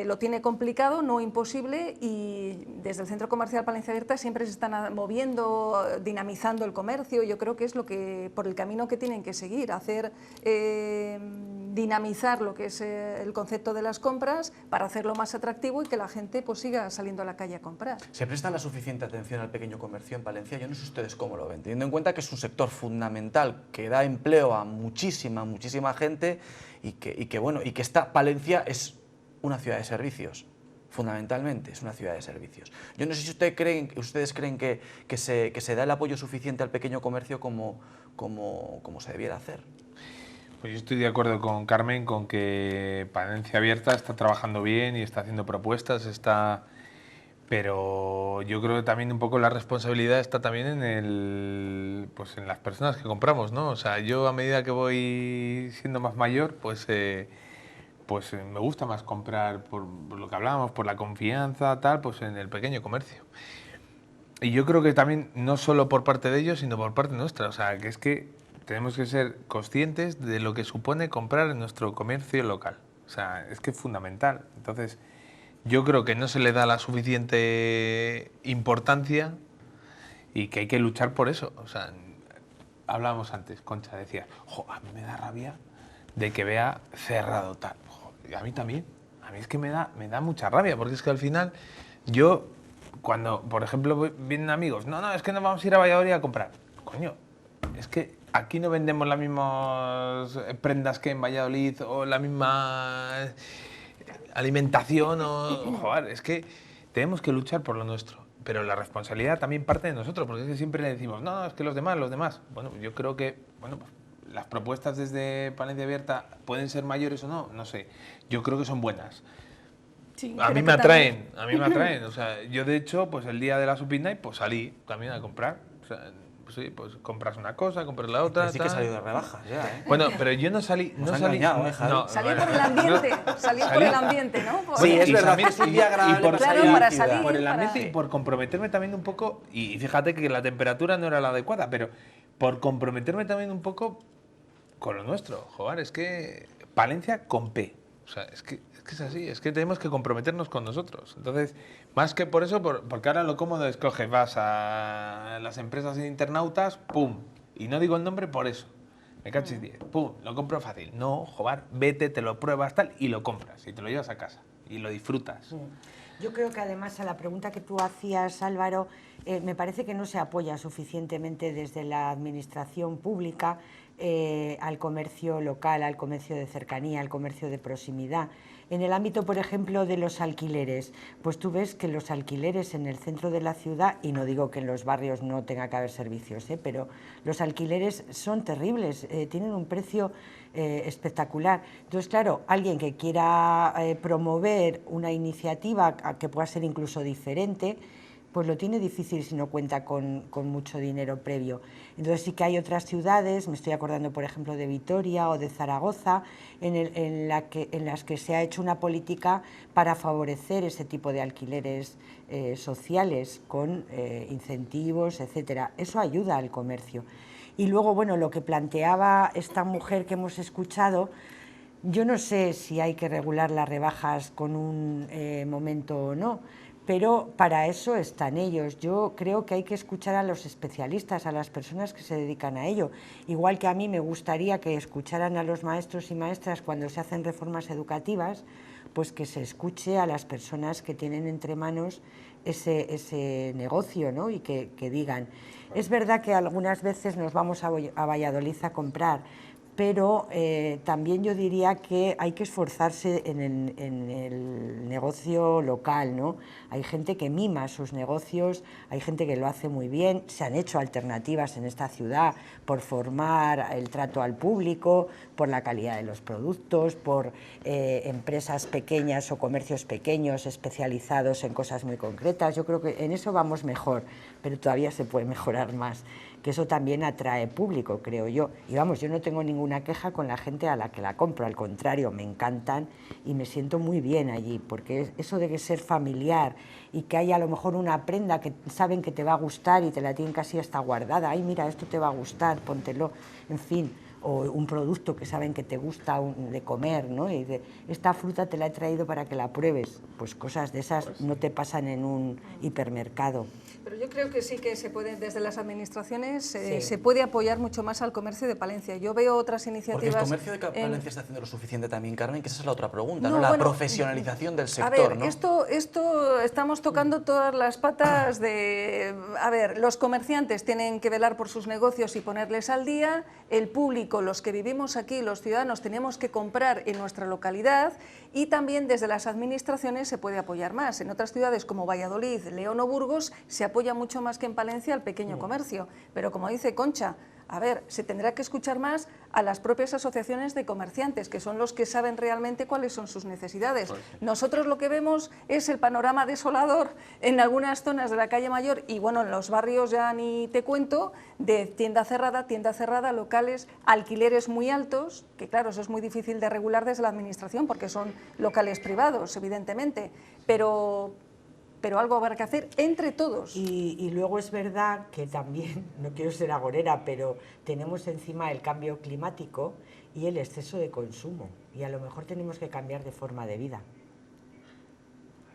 lo tiene complicado, no imposible, y desde el Centro Comercial Palencia Abierta siempre se están moviendo, dinamizando el comercio. Yo creo que es por el camino que tienen que seguir, dinamizar lo que es el concepto de las compras para hacerlo más atractivo y que la gente pues siga saliendo a la calle a comprar. ¿Se presta la suficiente atención al pequeño comercio en Palencia? Yo no sé ustedes cómo lo ven, teniendo en cuenta que es un sector fundamental que da empleo a muchísima gente y que Palencia es una ciudad de servicios. Fundamentalmente es una ciudad de servicios. Yo no sé si ustedes creen que se da el apoyo suficiente al pequeño comercio como se debiera hacer. Pues yo estoy de acuerdo con Carmen con que Palencia Abierta está trabajando bien y está haciendo propuestas, pero yo creo que también un poco la responsabilidad está también en las personas que compramos, ¿no? O sea, yo a medida que voy siendo más mayor, pues me gusta más comprar por lo que hablábamos, por la confianza, pues en el pequeño comercio. Y yo creo que también no solo por parte de ellos, sino por parte nuestra. O sea, que es que tenemos que ser conscientes de lo que supone comprar en nuestro comercio local. O sea, es que es fundamental. Entonces, yo creo que no se le da la suficiente importancia y que hay que luchar por eso. O sea, hablábamos antes, Concha decía, a mí me da rabia de que vea cerrado tal. Y a mí también. A mí es que me da mucha rabia, porque es que al final yo, cuando, por ejemplo, vienen amigos, no, es que nos vamos a ir a Valladolid a comprar. Coño, es que aquí no vendemos las mismas prendas que en Valladolid o la misma alimentación es que tenemos que luchar por lo nuestro, pero la responsabilidad también parte de nosotros, porque es que siempre le decimos, no, es que los demás. Bueno, yo creo que, las propuestas desde Palencia Abierta pueden ser mayores o no, no sé. Yo creo que son buenas. Sí, a mí me atraen. O sea, yo de hecho, pues el día de la Shopping Night, pues salí también a comprar. O sea, sí, pues compras una cosa, compras la otra. Pero sí que salió de rebajas ya, ¿eh? Bueno, pero yo no salí. Salí por el ambiente, por el ambiente, ¿no? Sí, es verdad, es un día agradable para salir. Por el ambiente y por comprometerme también un poco, y fíjate que la temperatura no era la adecuada, pero por comprometerme también un poco con lo nuestro. Joder, es que Palencia con P. O sea, es que es así, es que tenemos que comprometernos con nosotros. Entonces, más que por eso, porque ahora lo cómodo es que vas a las empresas de internautas, pum, y no digo el nombre por eso, me cachis 10, pum, lo compro fácil. No, joder, vete, te lo pruebas tal y lo compras y te lo llevas a casa y lo disfrutas. Yo creo que además a la pregunta que tú hacías, Álvaro, me parece que no se apoya suficientemente desde la administración pública al comercio local, al comercio de cercanía, al comercio de proximidad. En el ámbito, por ejemplo, de los alquileres, pues tú ves que los alquileres en el centro de la ciudad, y no digo que en los barrios no tenga que haber servicios, pero los alquileres son terribles, tienen un precio espectacular. Entonces, claro, alguien que quiera promover una iniciativa que pueda ser incluso diferente, pues lo tiene difícil si no cuenta con mucho dinero previo. Entonces sí que hay otras ciudades, me estoy acordando por ejemplo de Vitoria o de Zaragoza, en las que se ha hecho una política para favorecer ese tipo de alquileres sociales con incentivos, etcétera. Eso ayuda al comercio. Y luego, bueno, lo que planteaba esta mujer que hemos escuchado, yo no sé si hay que regular las rebajas con un momento o no, pero para eso están ellos. Yo creo que hay que escuchar a los especialistas, a las personas que se dedican a ello. Igual que a mí me gustaría que escucharan a los maestros y maestras cuando se hacen reformas educativas, pues que se escuche a las personas que tienen entre manos ese negocio, ¿no? Y que digan. Es verdad que algunas veces nos vamos a Valladolid a comprar, pero también yo diría que hay que esforzarse en el negocio local, ¿no? Hay gente que mima sus negocios, hay gente que lo hace muy bien, se han hecho alternativas en esta ciudad por formar el trato al público, por la calidad de los productos, por empresas pequeñas o comercios pequeños especializados en cosas muy concretas. Yo creo que en eso vamos mejor, pero todavía se puede mejorar más, que eso también atrae público, creo yo. Y vamos, yo no tengo ninguna queja con la gente a la que la compro, al contrario, me encantan y me siento muy bien allí, porque eso de que ser familiar y que haya a lo mejor una prenda que saben que te va a gustar y te la tienen casi hasta guardada, ay mira, esto te va a gustar, póntelo, en fin, o un producto que saben que te gusta de comer, ¿no? Y esta fruta te la he traído para que la pruebes. Pues cosas de esas no te pasan en un hipermercado. Pero yo creo que sí que se puede, desde las administraciones, se puede apoyar mucho más al comercio de Palencia. Yo veo otras iniciativas... Porque el comercio de Palencia está haciendo lo suficiente también, Carmen, que esa es la otra pregunta, ¿no? No, La bueno, profesionalización del sector, a ver, ¿no? esto estamos tocando todas las patas de... A ver, los comerciantes tienen que velar por sus negocios y ponerles al día, el público, los que vivimos aquí, los ciudadanos, tenemos que comprar en nuestra localidad y también desde las administraciones se puede apoyar más. En otras ciudades como Valladolid, León o Burgos se apoya mucho más que en Palencia al pequeño comercio, pero como dice Concha, a ver, se tendrá que escuchar más a las propias asociaciones de comerciantes, que son los que saben realmente cuáles son sus necesidades. Nosotros lo que vemos es el panorama desolador en algunas zonas de la calle Mayor y, bueno, en los barrios ya ni te cuento, de tienda cerrada, locales, alquileres muy altos, que claro, eso es muy difícil de regular desde la administración porque son locales privados, evidentemente, pero algo habrá que hacer entre todos. Y luego es verdad que también, no quiero ser agorera, pero tenemos encima el cambio climático y el exceso de consumo. Y a lo mejor tenemos que cambiar de forma de vida.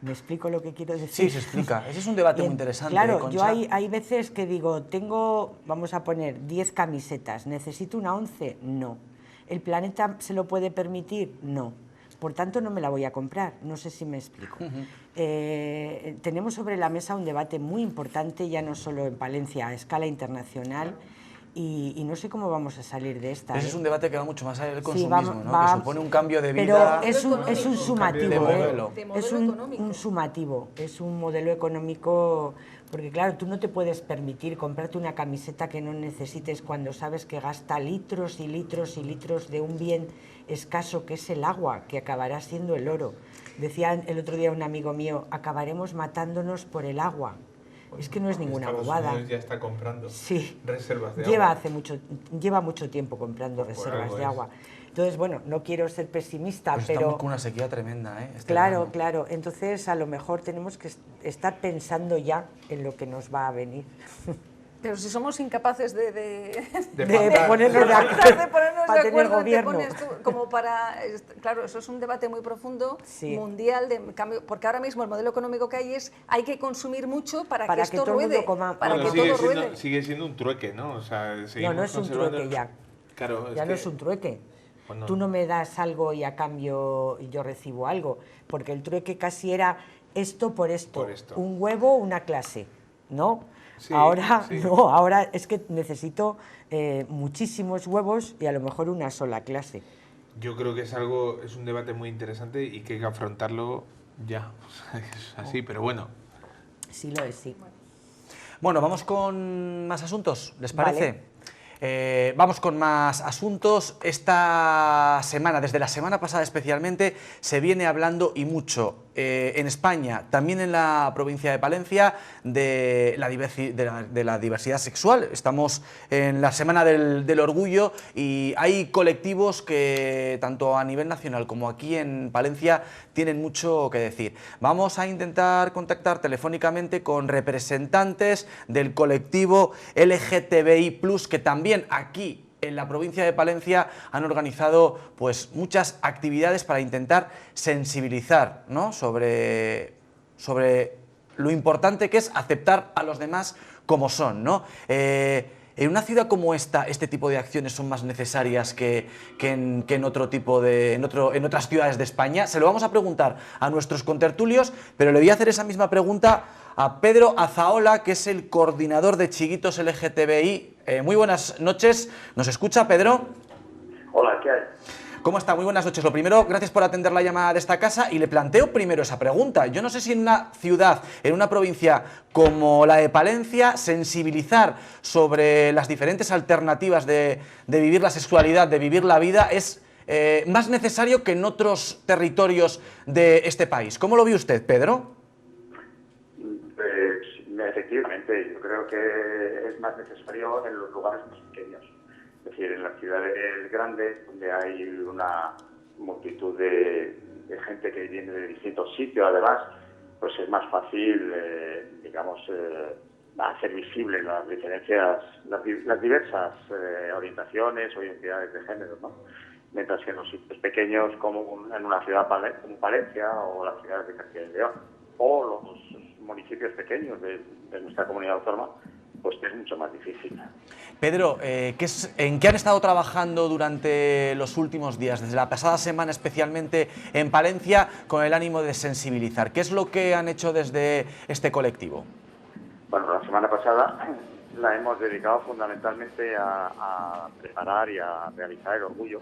¿Me explico lo que quiero decir? Sí, se explica. Ese es un debate muy interesante. Claro, Concha. yo hay veces que digo, tengo, vamos a poner, 10 camisetas, ¿necesito una 11? No. ¿El planeta se lo puede permitir? No. Por tanto, no me la voy a comprar. No sé si me explico. Tenemos sobre la mesa un debate muy importante, ya no solo en Palencia, a escala internacional, y no sé cómo vamos a salir de esta. Ese es un debate que va mucho más allá del Sí, consumismo, ¿no? Que supone un cambio de pero vida. es un sumativo, de modelo. Es un sumativo, es un modelo económico, porque claro, tú no te puedes permitir comprarte una camiseta que no necesites cuando sabes que gasta litros y litros y litros de un bien escaso que es el agua, que acabará siendo el oro. Decía el otro día un amigo mío, acabaremos matándonos por el agua. Es que no es ninguna bobada. Estados Unidos ya está comprando reservas de Lleva agua. Lleva mucho tiempo comprando reservas de agua. Entonces, bueno, no quiero ser pesimista, Pues pero... estamos con una sequía tremenda, ¿eh? Claro, claro. Entonces, a lo mejor tenemos que estar pensando ya en lo que nos va a venir. Pero si somos incapaces de ponernos de acuerdo, te pones tú, como para... Claro, eso es un debate muy profundo, mundial, de cambio, porque ahora mismo el modelo económico que hay es hay que consumir mucho para que esto ruede, para que todo ruede. Sigue siendo un trueque, ¿no? O sea, no es un trueque ya. Claro, ya no es un trueque. Bueno, tú no me das algo y a cambio yo recibo algo, porque el trueque casi era esto por esto. Un huevo, una clase, ¿no? Sí, ahora no, ahora es que necesito muchísimos huevos y a lo mejor una sola clase. Yo creo que es un debate muy interesante y que hay que afrontarlo ya. Es así, pero bueno. Sí lo es, sí. Bueno, vamos con más asuntos, ¿les parece? Vale. Vamos con más asuntos. Esta semana, desde la semana pasada especialmente, se viene hablando y mucho en España, también en la provincia de Palencia, de la diversidad sexual. Estamos en la Semana del Orgullo y hay colectivos que, tanto a nivel nacional como aquí en Palencia, tienen mucho que decir. Vamos a intentar contactar telefónicamente con representantes del colectivo LGTBI+, que también aquí en la provincia de Palencia han organizado pues muchas actividades para intentar sensibilizar, ¿no? sobre lo importante que es aceptar a los demás como son, ¿no? En una ciudad como esta, este tipo de acciones son más necesarias que en otras ciudades de España. Se lo vamos a preguntar a nuestros contertulios, pero le voy a hacer esa misma pregunta a Pedro Azaola, que es el coordinador de Chiquitos LGTBI. Muy buenas noches. ¿Nos escucha, Pedro? Hola, ¿qué hay? ¿Cómo está? Muy buenas noches. Lo primero, gracias por atender la llamada de esta casa y le planteo primero esa pregunta. Yo no sé si en una ciudad, en una provincia como la de Palencia, sensibilizar sobre las diferentes alternativas de vivir la sexualidad, de vivir la vida, es más necesario que en otros territorios de este país. ¿Cómo lo ve usted, Pedro? Efectivamente, yo creo que es más necesario en los lugares más pequeños. Es decir, en las ciudades grandes, donde hay una multitud de gente que viene de distintos sitios, además, pues es más fácil, hacer visible las diferencias, las diversas orientaciones o identidades de género, ¿no? Mientras que en los sitios pequeños, como en una ciudad como Palencia o las ciudades de Castilla y León, o los municipios pequeños de nuestra comunidad autónoma, pues es mucho más difícil. Pedro, ¿en qué han estado trabajando durante los últimos días, desde la pasada semana especialmente en Palencia, con el ánimo de sensibilizar? ¿Qué es lo que han hecho desde este colectivo? Bueno, la semana pasada la hemos dedicado fundamentalmente a preparar y a realizar el orgullo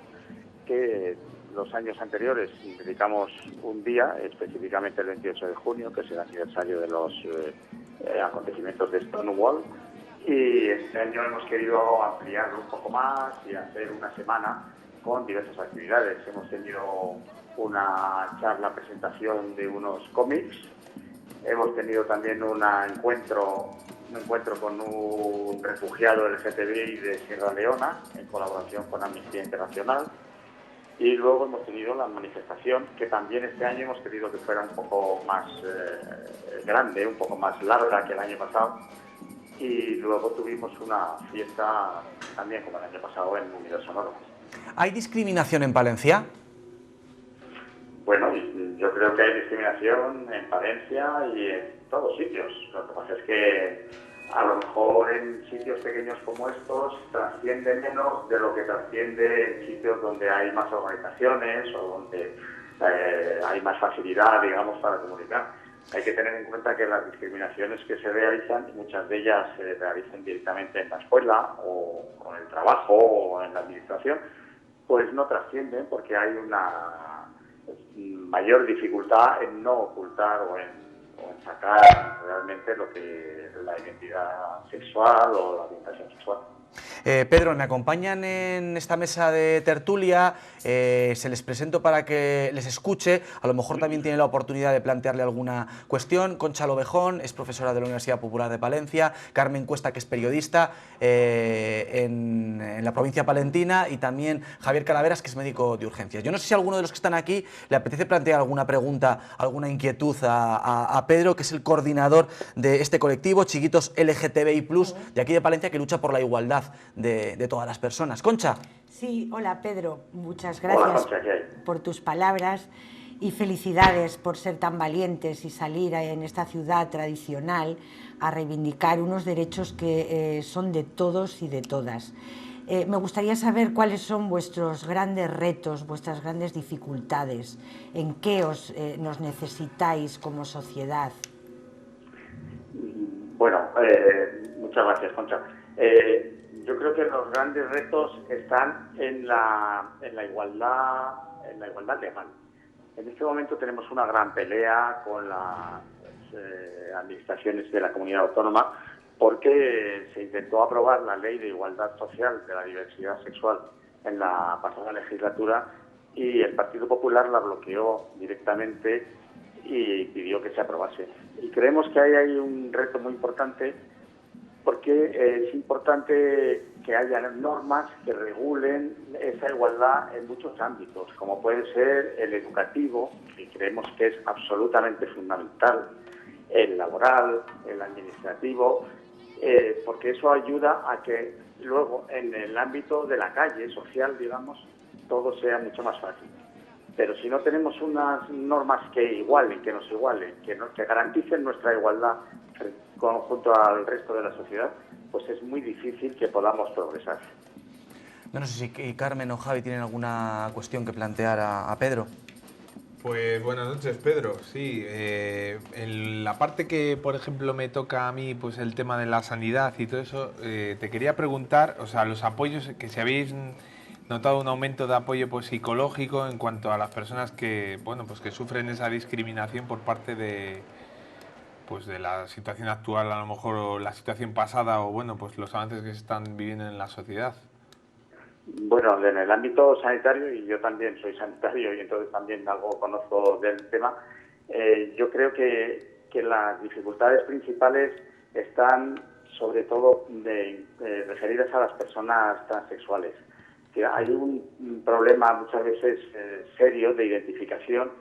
que los años anteriores dedicamos un día, específicamente el 28 de junio, que es el aniversario de los acontecimientos de Stonewall, y este año hemos querido ampliarlo un poco más y hacer una semana con diversas actividades. Hemos tenido una presentación de unos cómics, hemos tenido también un encuentro con un refugiado LGTBI de Sierra Leona, en colaboración con Amnistía Internacional, y luego hemos tenido la manifestación, que también este año hemos querido que fuera un poco más grande, un poco más larga que el año pasado, y luego tuvimos una fiesta también como el año pasado en Universo Sonoro. ¿Hay discriminación en Palencia? Bueno, yo creo que hay discriminación en Palencia y en todos sitios. Lo que pasa es que a lo mejor en sitios pequeños como estos trasciende menos de lo que trasciende en sitios donde hay más organizaciones o donde hay más facilidad, digamos, para comunicar. Hay que tener en cuenta que las discriminaciones que se realizan, muchas de ellas se realizan directamente en la escuela o en el trabajo o en la administración, pues no trascienden porque hay una mayor dificultad en no ocultar o en sacar realmente lo que es la identidad sexual o la orientación sexual. Pedro, me acompañan en esta mesa de tertulia, se les presento para que les escuche, a lo mejor también tiene la oportunidad de plantearle alguna cuestión. Concha Lobejón es profesora de la Universidad Popular de Palencia, Carmen Cuesta, que es periodista en la provincia palentina, y también Javier Calaveras, que es médico de urgencias. Yo no sé si a alguno de los que están aquí le apetece plantear alguna pregunta, alguna inquietud a Pedro, que es el coordinador de este colectivo, Chiquitos LGTBI+, de aquí de Palencia, que lucha por la igualdad de todas las personas. Concha. Sí, hola Pedro, muchas gracias. Hola, Concha, ¿qué hay? Por tus palabras y felicidades por ser tan valientes y salir en esta ciudad tradicional a reivindicar unos derechos que son de todos y de todas. Me gustaría saber cuáles son vuestros grandes retos, vuestras grandes dificultades, en qué nos necesitáis como sociedad. Bueno, muchas gracias, Concha. Yo creo que los grandes retos están en la igualdad legal. En este momento tenemos una gran pelea con las administraciones de la comunidad autónoma porque se intentó aprobar la Ley de Igualdad Social de la Diversidad Sexual en la pasada legislatura y el Partido Popular la bloqueó directamente y pidió que se aprobase. Y creemos que ahí hay un reto muy importante, porque es importante que haya normas que regulen esa igualdad en muchos ámbitos, como puede ser el educativo, que creemos que es absolutamente fundamental, el laboral, el administrativo, porque eso ayuda a que luego en el ámbito de la calle social, digamos, todo sea mucho más fácil. Pero si no tenemos unas normas que igualen, que nos igualen, que garanticen nuestra igualdad junto al resto de la sociedad, pues es muy difícil que podamos progresar. No sé si Carmen o Javi tienen alguna cuestión que plantear a Pedro. Pues buenas noches, Pedro. Sí, en la parte que, por ejemplo, me toca a mí, pues el tema de la sanidad y todo eso, te quería preguntar, o sea, los apoyos, que si habéis notado un aumento de apoyo pues psicológico en cuanto a las personas que, bueno, pues que sufren esa discriminación por parte de la situación actual, a lo mejor, o la situación pasada, o bueno, pues los avances que se están viviendo en la sociedad. Bueno, en el ámbito sanitario, y yo también soy sanitario y entonces también algo conozco del tema, yo creo que las dificultades principales están sobre todo referidas a las personas transexuales, que hay un problema muchas veces serio de identificación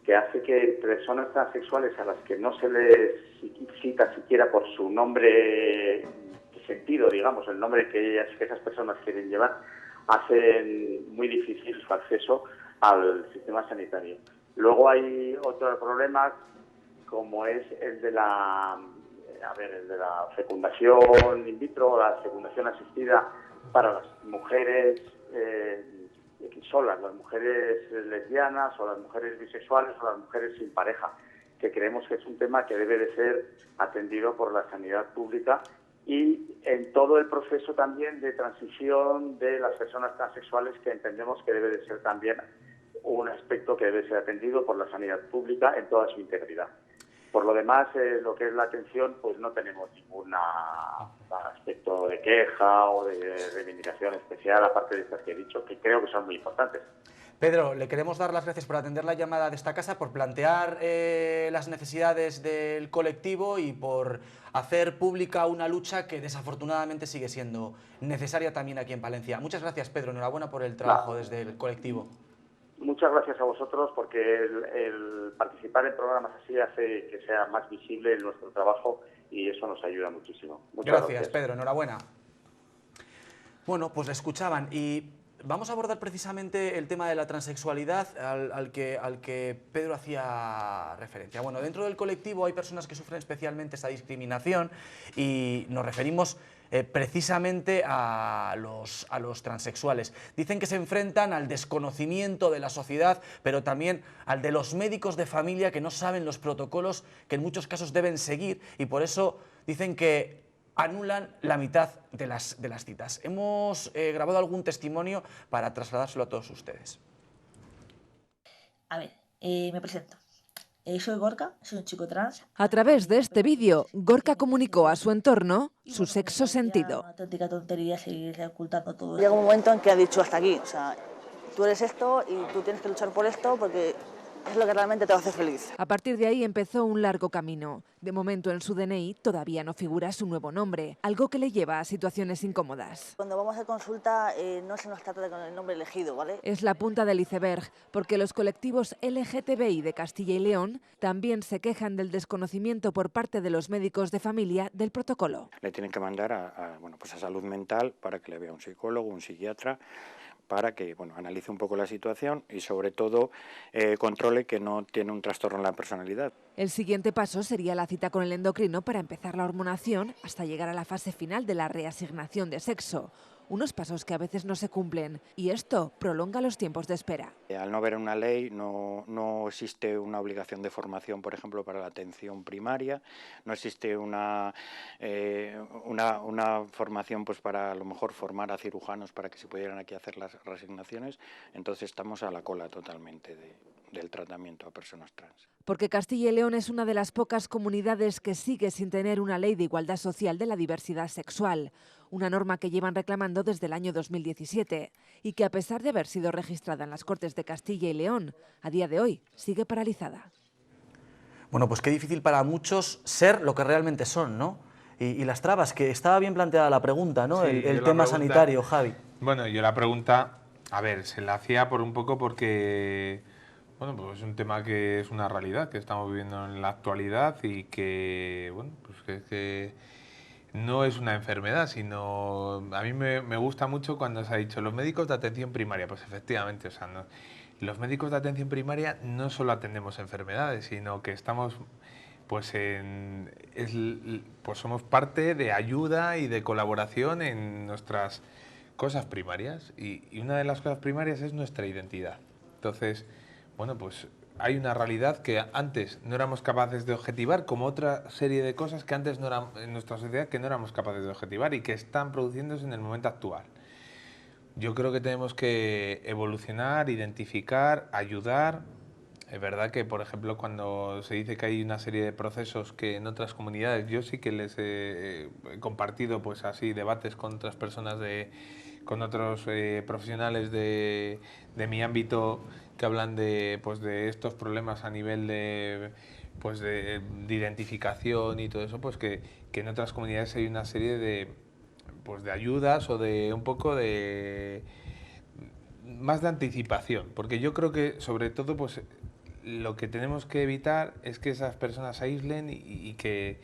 que hace que personas transexuales a las que no se les cita siquiera por su nombre sentido, digamos, el nombre que esas personas quieren llevar, hacen muy difícil su acceso al sistema sanitario. Luego hay otro problema, como es el de la fecundación in vitro, la fecundación asistida para las mujeres solas, las mujeres lesbianas o las mujeres bisexuales o las mujeres sin pareja, que creemos que es un tema que debe de ser atendido por la sanidad pública y en todo el proceso también de transición de las personas transexuales, que entendemos que debe de ser también un aspecto que debe ser atendido por la sanidad pública en toda su integridad. Por lo demás, lo que es la atención, pues no tenemos ningún aspecto de queja o de reivindicación especial, aparte de estas que he dicho, que creo que son muy importantes. Pedro, le queremos dar las gracias por atender la llamada de esta casa, por plantear las necesidades del colectivo y por hacer pública una lucha que desafortunadamente sigue siendo necesaria también aquí en Palencia. Muchas gracias, Pedro. Enhorabuena por el trabajo desde el colectivo. Muchas gracias a vosotros, porque el participar en programas así hace que sea más visible nuestro trabajo y eso nos ayuda muchísimo. Muchas gracias, Pedro. Enhorabuena. Bueno, pues le escuchaban y vamos a abordar precisamente el tema de la transexualidad al que Pedro hacía referencia. Bueno, dentro del colectivo hay personas que sufren especialmente esta discriminación y nos referimos precisamente a los transexuales. Dicen que se enfrentan al desconocimiento de la sociedad, pero también al de los médicos de familia, que no saben los protocolos que en muchos casos deben seguir, y por eso dicen que anulan la mitad de las citas. Hemos grabado algún testimonio para trasladárselo a todos ustedes. A ver, me presento. Soy Gorka, soy un chico trans. A través de este vídeo, Gorka comunicó a su entorno su sexo sentido. Una auténtica tontería seguir ocultando todo. Llega un momento en que ha dicho hasta aquí, o sea, tú eres esto y tú tienes que luchar por esto porque es lo que realmente te va a hacer feliz. A partir de ahí empezó un largo camino. De momento en su DNI todavía no figura su nuevo nombre, algo que le lleva a situaciones incómodas. Cuando vamos a consulta no se nos trata con el nombre elegido, ¿vale? Es la punta del iceberg, porque los colectivos LGTBI de Castilla y León también se quejan del desconocimiento por parte de los médicos de familia del protocolo. Le tienen que mandar a salud mental para que le vea un psicólogo, un psiquiatra, para que analice un poco la situación y sobre todo controle que no tiene un trastorno en la personalidad. El siguiente paso sería la cita con el endocrino para empezar la hormonación hasta llegar a la fase final de la reasignación de sexo. Unos pasos que a veces no se cumplen y esto prolonga los tiempos de espera. Al no haber una ley no existe una obligación de formación, por ejemplo, para la atención primaria, no existe una formación pues para a lo mejor formar a cirujanos para que se pudieran aquí hacer las reasignaciones, entonces estamos a la cola totalmente del tratamiento a personas trans. Porque Castilla y León es una de las pocas comunidades que sigue sin tener una ley de igualdad social de la diversidad sexual, una norma que llevan reclamando desde el año 2017 y que a pesar de haber sido registrada en las Cortes de Castilla y León, a día de hoy sigue paralizada. Bueno, pues qué difícil para muchos ser lo que realmente son, ¿no? Y las trabas, que estaba bien planteada la pregunta, ¿no? Sí, el tema sanitario, Javi. Bueno, yo la pregunta, a ver, se la hacía por un poco porque bueno, pues es un tema que es una realidad que estamos viviendo en la actualidad y que, bueno, pues que no es una enfermedad, sino a mí me gusta mucho cuando se ha dicho los médicos de atención primaria, pues efectivamente, o sea, no, los médicos de atención primaria no solo atendemos enfermedades, sino que estamos pues somos parte de ayuda y de colaboración en nuestras cosas primarias y una de las cosas primarias es nuestra identidad. Entonces, bueno, pues hay una realidad que antes no éramos capaces de objetivar, como otra serie de cosas que antes no eran en nuestra sociedad que no éramos capaces de objetivar y que están produciéndose en el momento actual. Yo creo que tenemos que evolucionar, identificar, ayudar. Es verdad que, por ejemplo, cuando se dice que hay una serie de procesos que en otras comunidades, yo sí que les he compartido pues así debates con otras personas, con otros profesionales de mi ámbito que hablan de estos problemas a nivel de identificación y todo eso, pues que en otras comunidades hay una serie de ayudas o de un poco de más de anticipación, porque yo creo que sobre todo pues lo que tenemos que evitar es que esas personas se aíslen y que...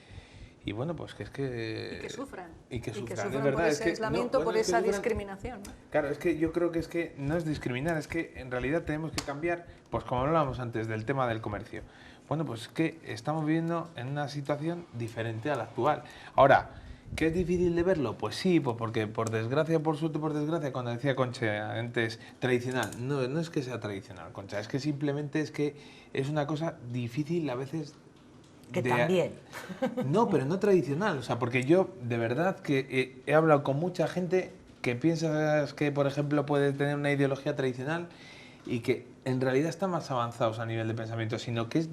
Y bueno, pues que es que... Y que sufran. Y que sufran, sufran es verdad. por ese es que, aislamiento, por esa discriminación. Claro, es que yo creo que es que no es discriminar, es que en realidad tenemos que cambiar, pues como hablábamos antes del tema del comercio. Bueno, pues es que estamos viviendo en una situación diferente a la actual. Ahora, ¿qué es difícil de verlo? Pues sí, pues porque por desgracia, por suerte, por desgracia, cuando decía Concha antes, tradicional, no es que sea tradicional, Concha, es que simplemente es que es una cosa difícil a veces. Que también. No, pero no tradicional, o sea, porque yo de verdad que he hablado con mucha gente que piensa que, por ejemplo, puede tener una ideología tradicional y que en realidad están más avanzados a nivel de pensamiento, sino que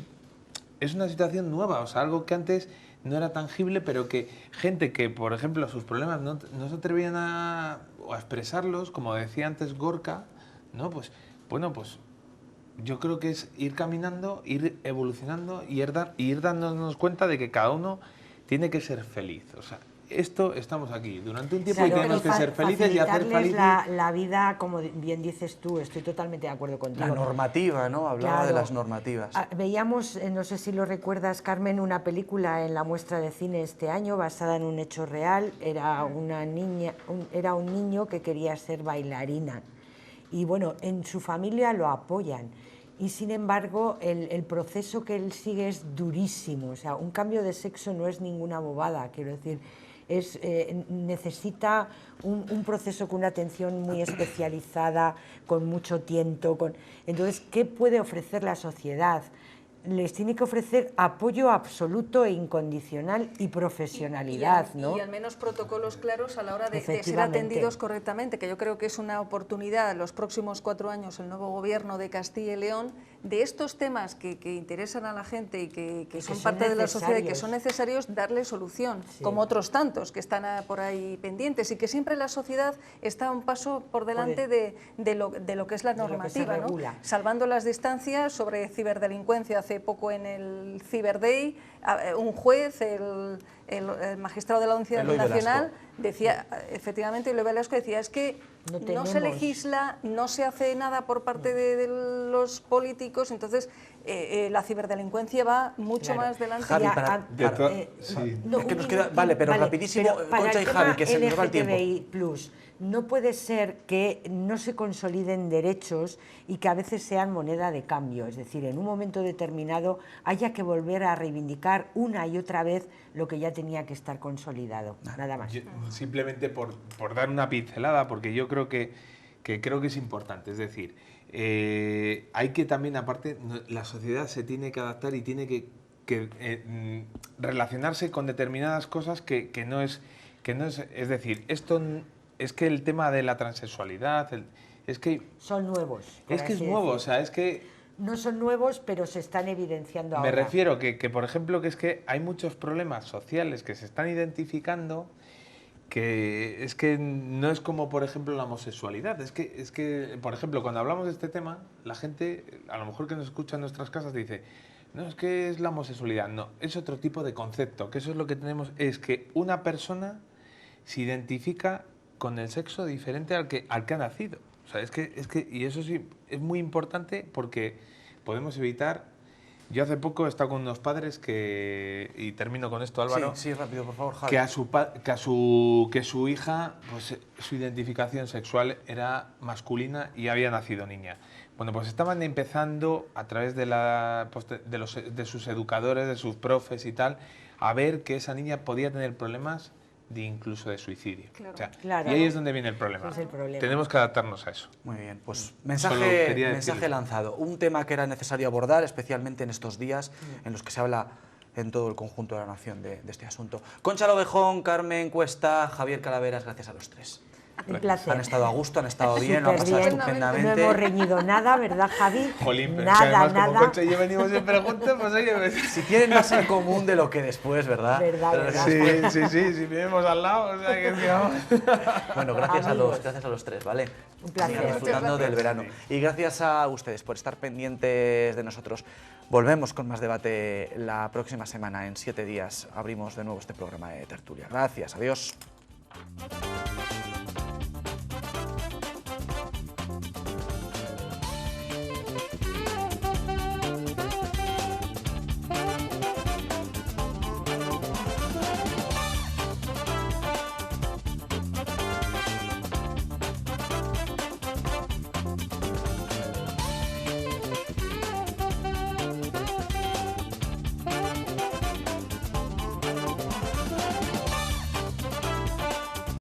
es una situación nueva, o sea, algo que antes no era tangible, pero que gente que, por ejemplo, sus problemas no se atrevían a expresarlos, como decía antes Gorka, ¿no? Pues, bueno, pues yo creo que es ir caminando, ir evolucionando y ir dándonos cuenta de que cada uno tiene que ser feliz. O sea, estamos aquí durante un tiempo, claro, y tenemos que ser felices y hacer feliz la vida, como bien dices tú, estoy totalmente de acuerdo contigo. La normativa, ¿no? Hablaba claro, de las normativas. Veíamos, no sé si lo recuerdas, Carmen, una película en la muestra de cine este año basada en un hecho real. Era una niña, era un niño que quería ser bailarina. Y bueno, en su familia lo apoyan. Y sin embargo, el proceso que él sigue es durísimo. O sea, un cambio de sexo no es ninguna bobada, quiero decir. Necesita un proceso con una atención muy especializada, con mucho tiento. Entonces, ¿qué puede ofrecer la sociedad? Les tiene que ofrecer apoyo absoluto e incondicional y profesionalidad, ¿no? Y al menos protocolos claros a la hora de ser atendidos correctamente, que yo creo que es una oportunidad en los próximos 4 años el nuevo gobierno de Castilla y León, de estos temas que interesan a la gente y que son parte de la sociedad y que son necesarios, darle solución, sí, como otros tantos que están por ahí pendientes, y que siempre la sociedad está un paso por delante de lo que es la normativa, ¿no? Salvando las distancias. Sobre ciberdelincuencia, hace poco en el Cyber Day, un juez, el magistrado de la Audiencia Nacional, decía, efectivamente, Eloy Velasco decía, es que no se legisla, no se hace nada por parte de los políticos, entonces la ciberdelincuencia va mucho más delante. Javi, vale, pero rapidísimo, Concha y Javi, que se nos va el tiempo. No puede ser que no se consoliden derechos y que a veces sean moneda de cambio, es decir, en un momento determinado haya que volver a reivindicar una y otra vez lo que ya tenía que estar consolidado, nada más. Simplemente por dar una pincelada, porque yo creo que es importante, es decir, hay que también, aparte, la sociedad se tiene que adaptar y tiene que relacionarse con determinadas cosas que no es, es decir, esto es que el tema de la transexualidad, es que... Son nuevos. Es que es nuevo, o sea, es que... No son nuevos, pero se están evidenciando ahora. Me refiero que, por ejemplo, que es que hay muchos problemas sociales que se están identificando, que es que no es como, por ejemplo, la homosexualidad. Es que, por ejemplo, cuando hablamos de este tema, la gente, a lo mejor que nos escucha en nuestras casas, dice, no, es que es la homosexualidad. No, es otro tipo de concepto, que eso es lo que tenemos, es que una persona se identifica con el sexo diferente al que ha nacido. O sea, y eso sí es muy importante porque podemos evitar. Yo hace poco he estado con unos padres y termino con esto, Álvaro. Sí, rápido, por favor, Javi. Que su hija, pues su identificación sexual era masculina y había nacido niña. Bueno, pues estaban empezando a través de sus educadores, de sus profes y tal, a ver que esa niña podía tener problemas incluso de suicidio. Claro. O sea, claro. Y ahí es donde viene el problema. Es el problema. Tenemos que adaptarnos a eso. Muy bien, pues mensaje lanzado. Un tema que era necesario abordar, especialmente en estos días en los que se habla en todo el conjunto de la nación de este asunto. Concha Lovejón, Carmen Cuesta, Javier Calaveras, gracias a los tres. Un placer. Han estado a gusto, han estado bien, lo han pasado estupendamente. No hemos reñido nada, ¿verdad, Javi? Jolín, nada. Como Concha y yo venimos siempre juntos, pues oye... Si tienen más en común de lo que después, ¿verdad? ¿Verdad? Sí, si vivimos al lado, o sea que digamos... Bueno, gracias a los tres, ¿vale? Un placer. Sigan disfrutando del verano. Y gracias a ustedes por estar pendientes de nosotros. Volvemos con más debate la próxima semana. En 7 días abrimos de nuevo este programa de tertulia. Gracias, adiós.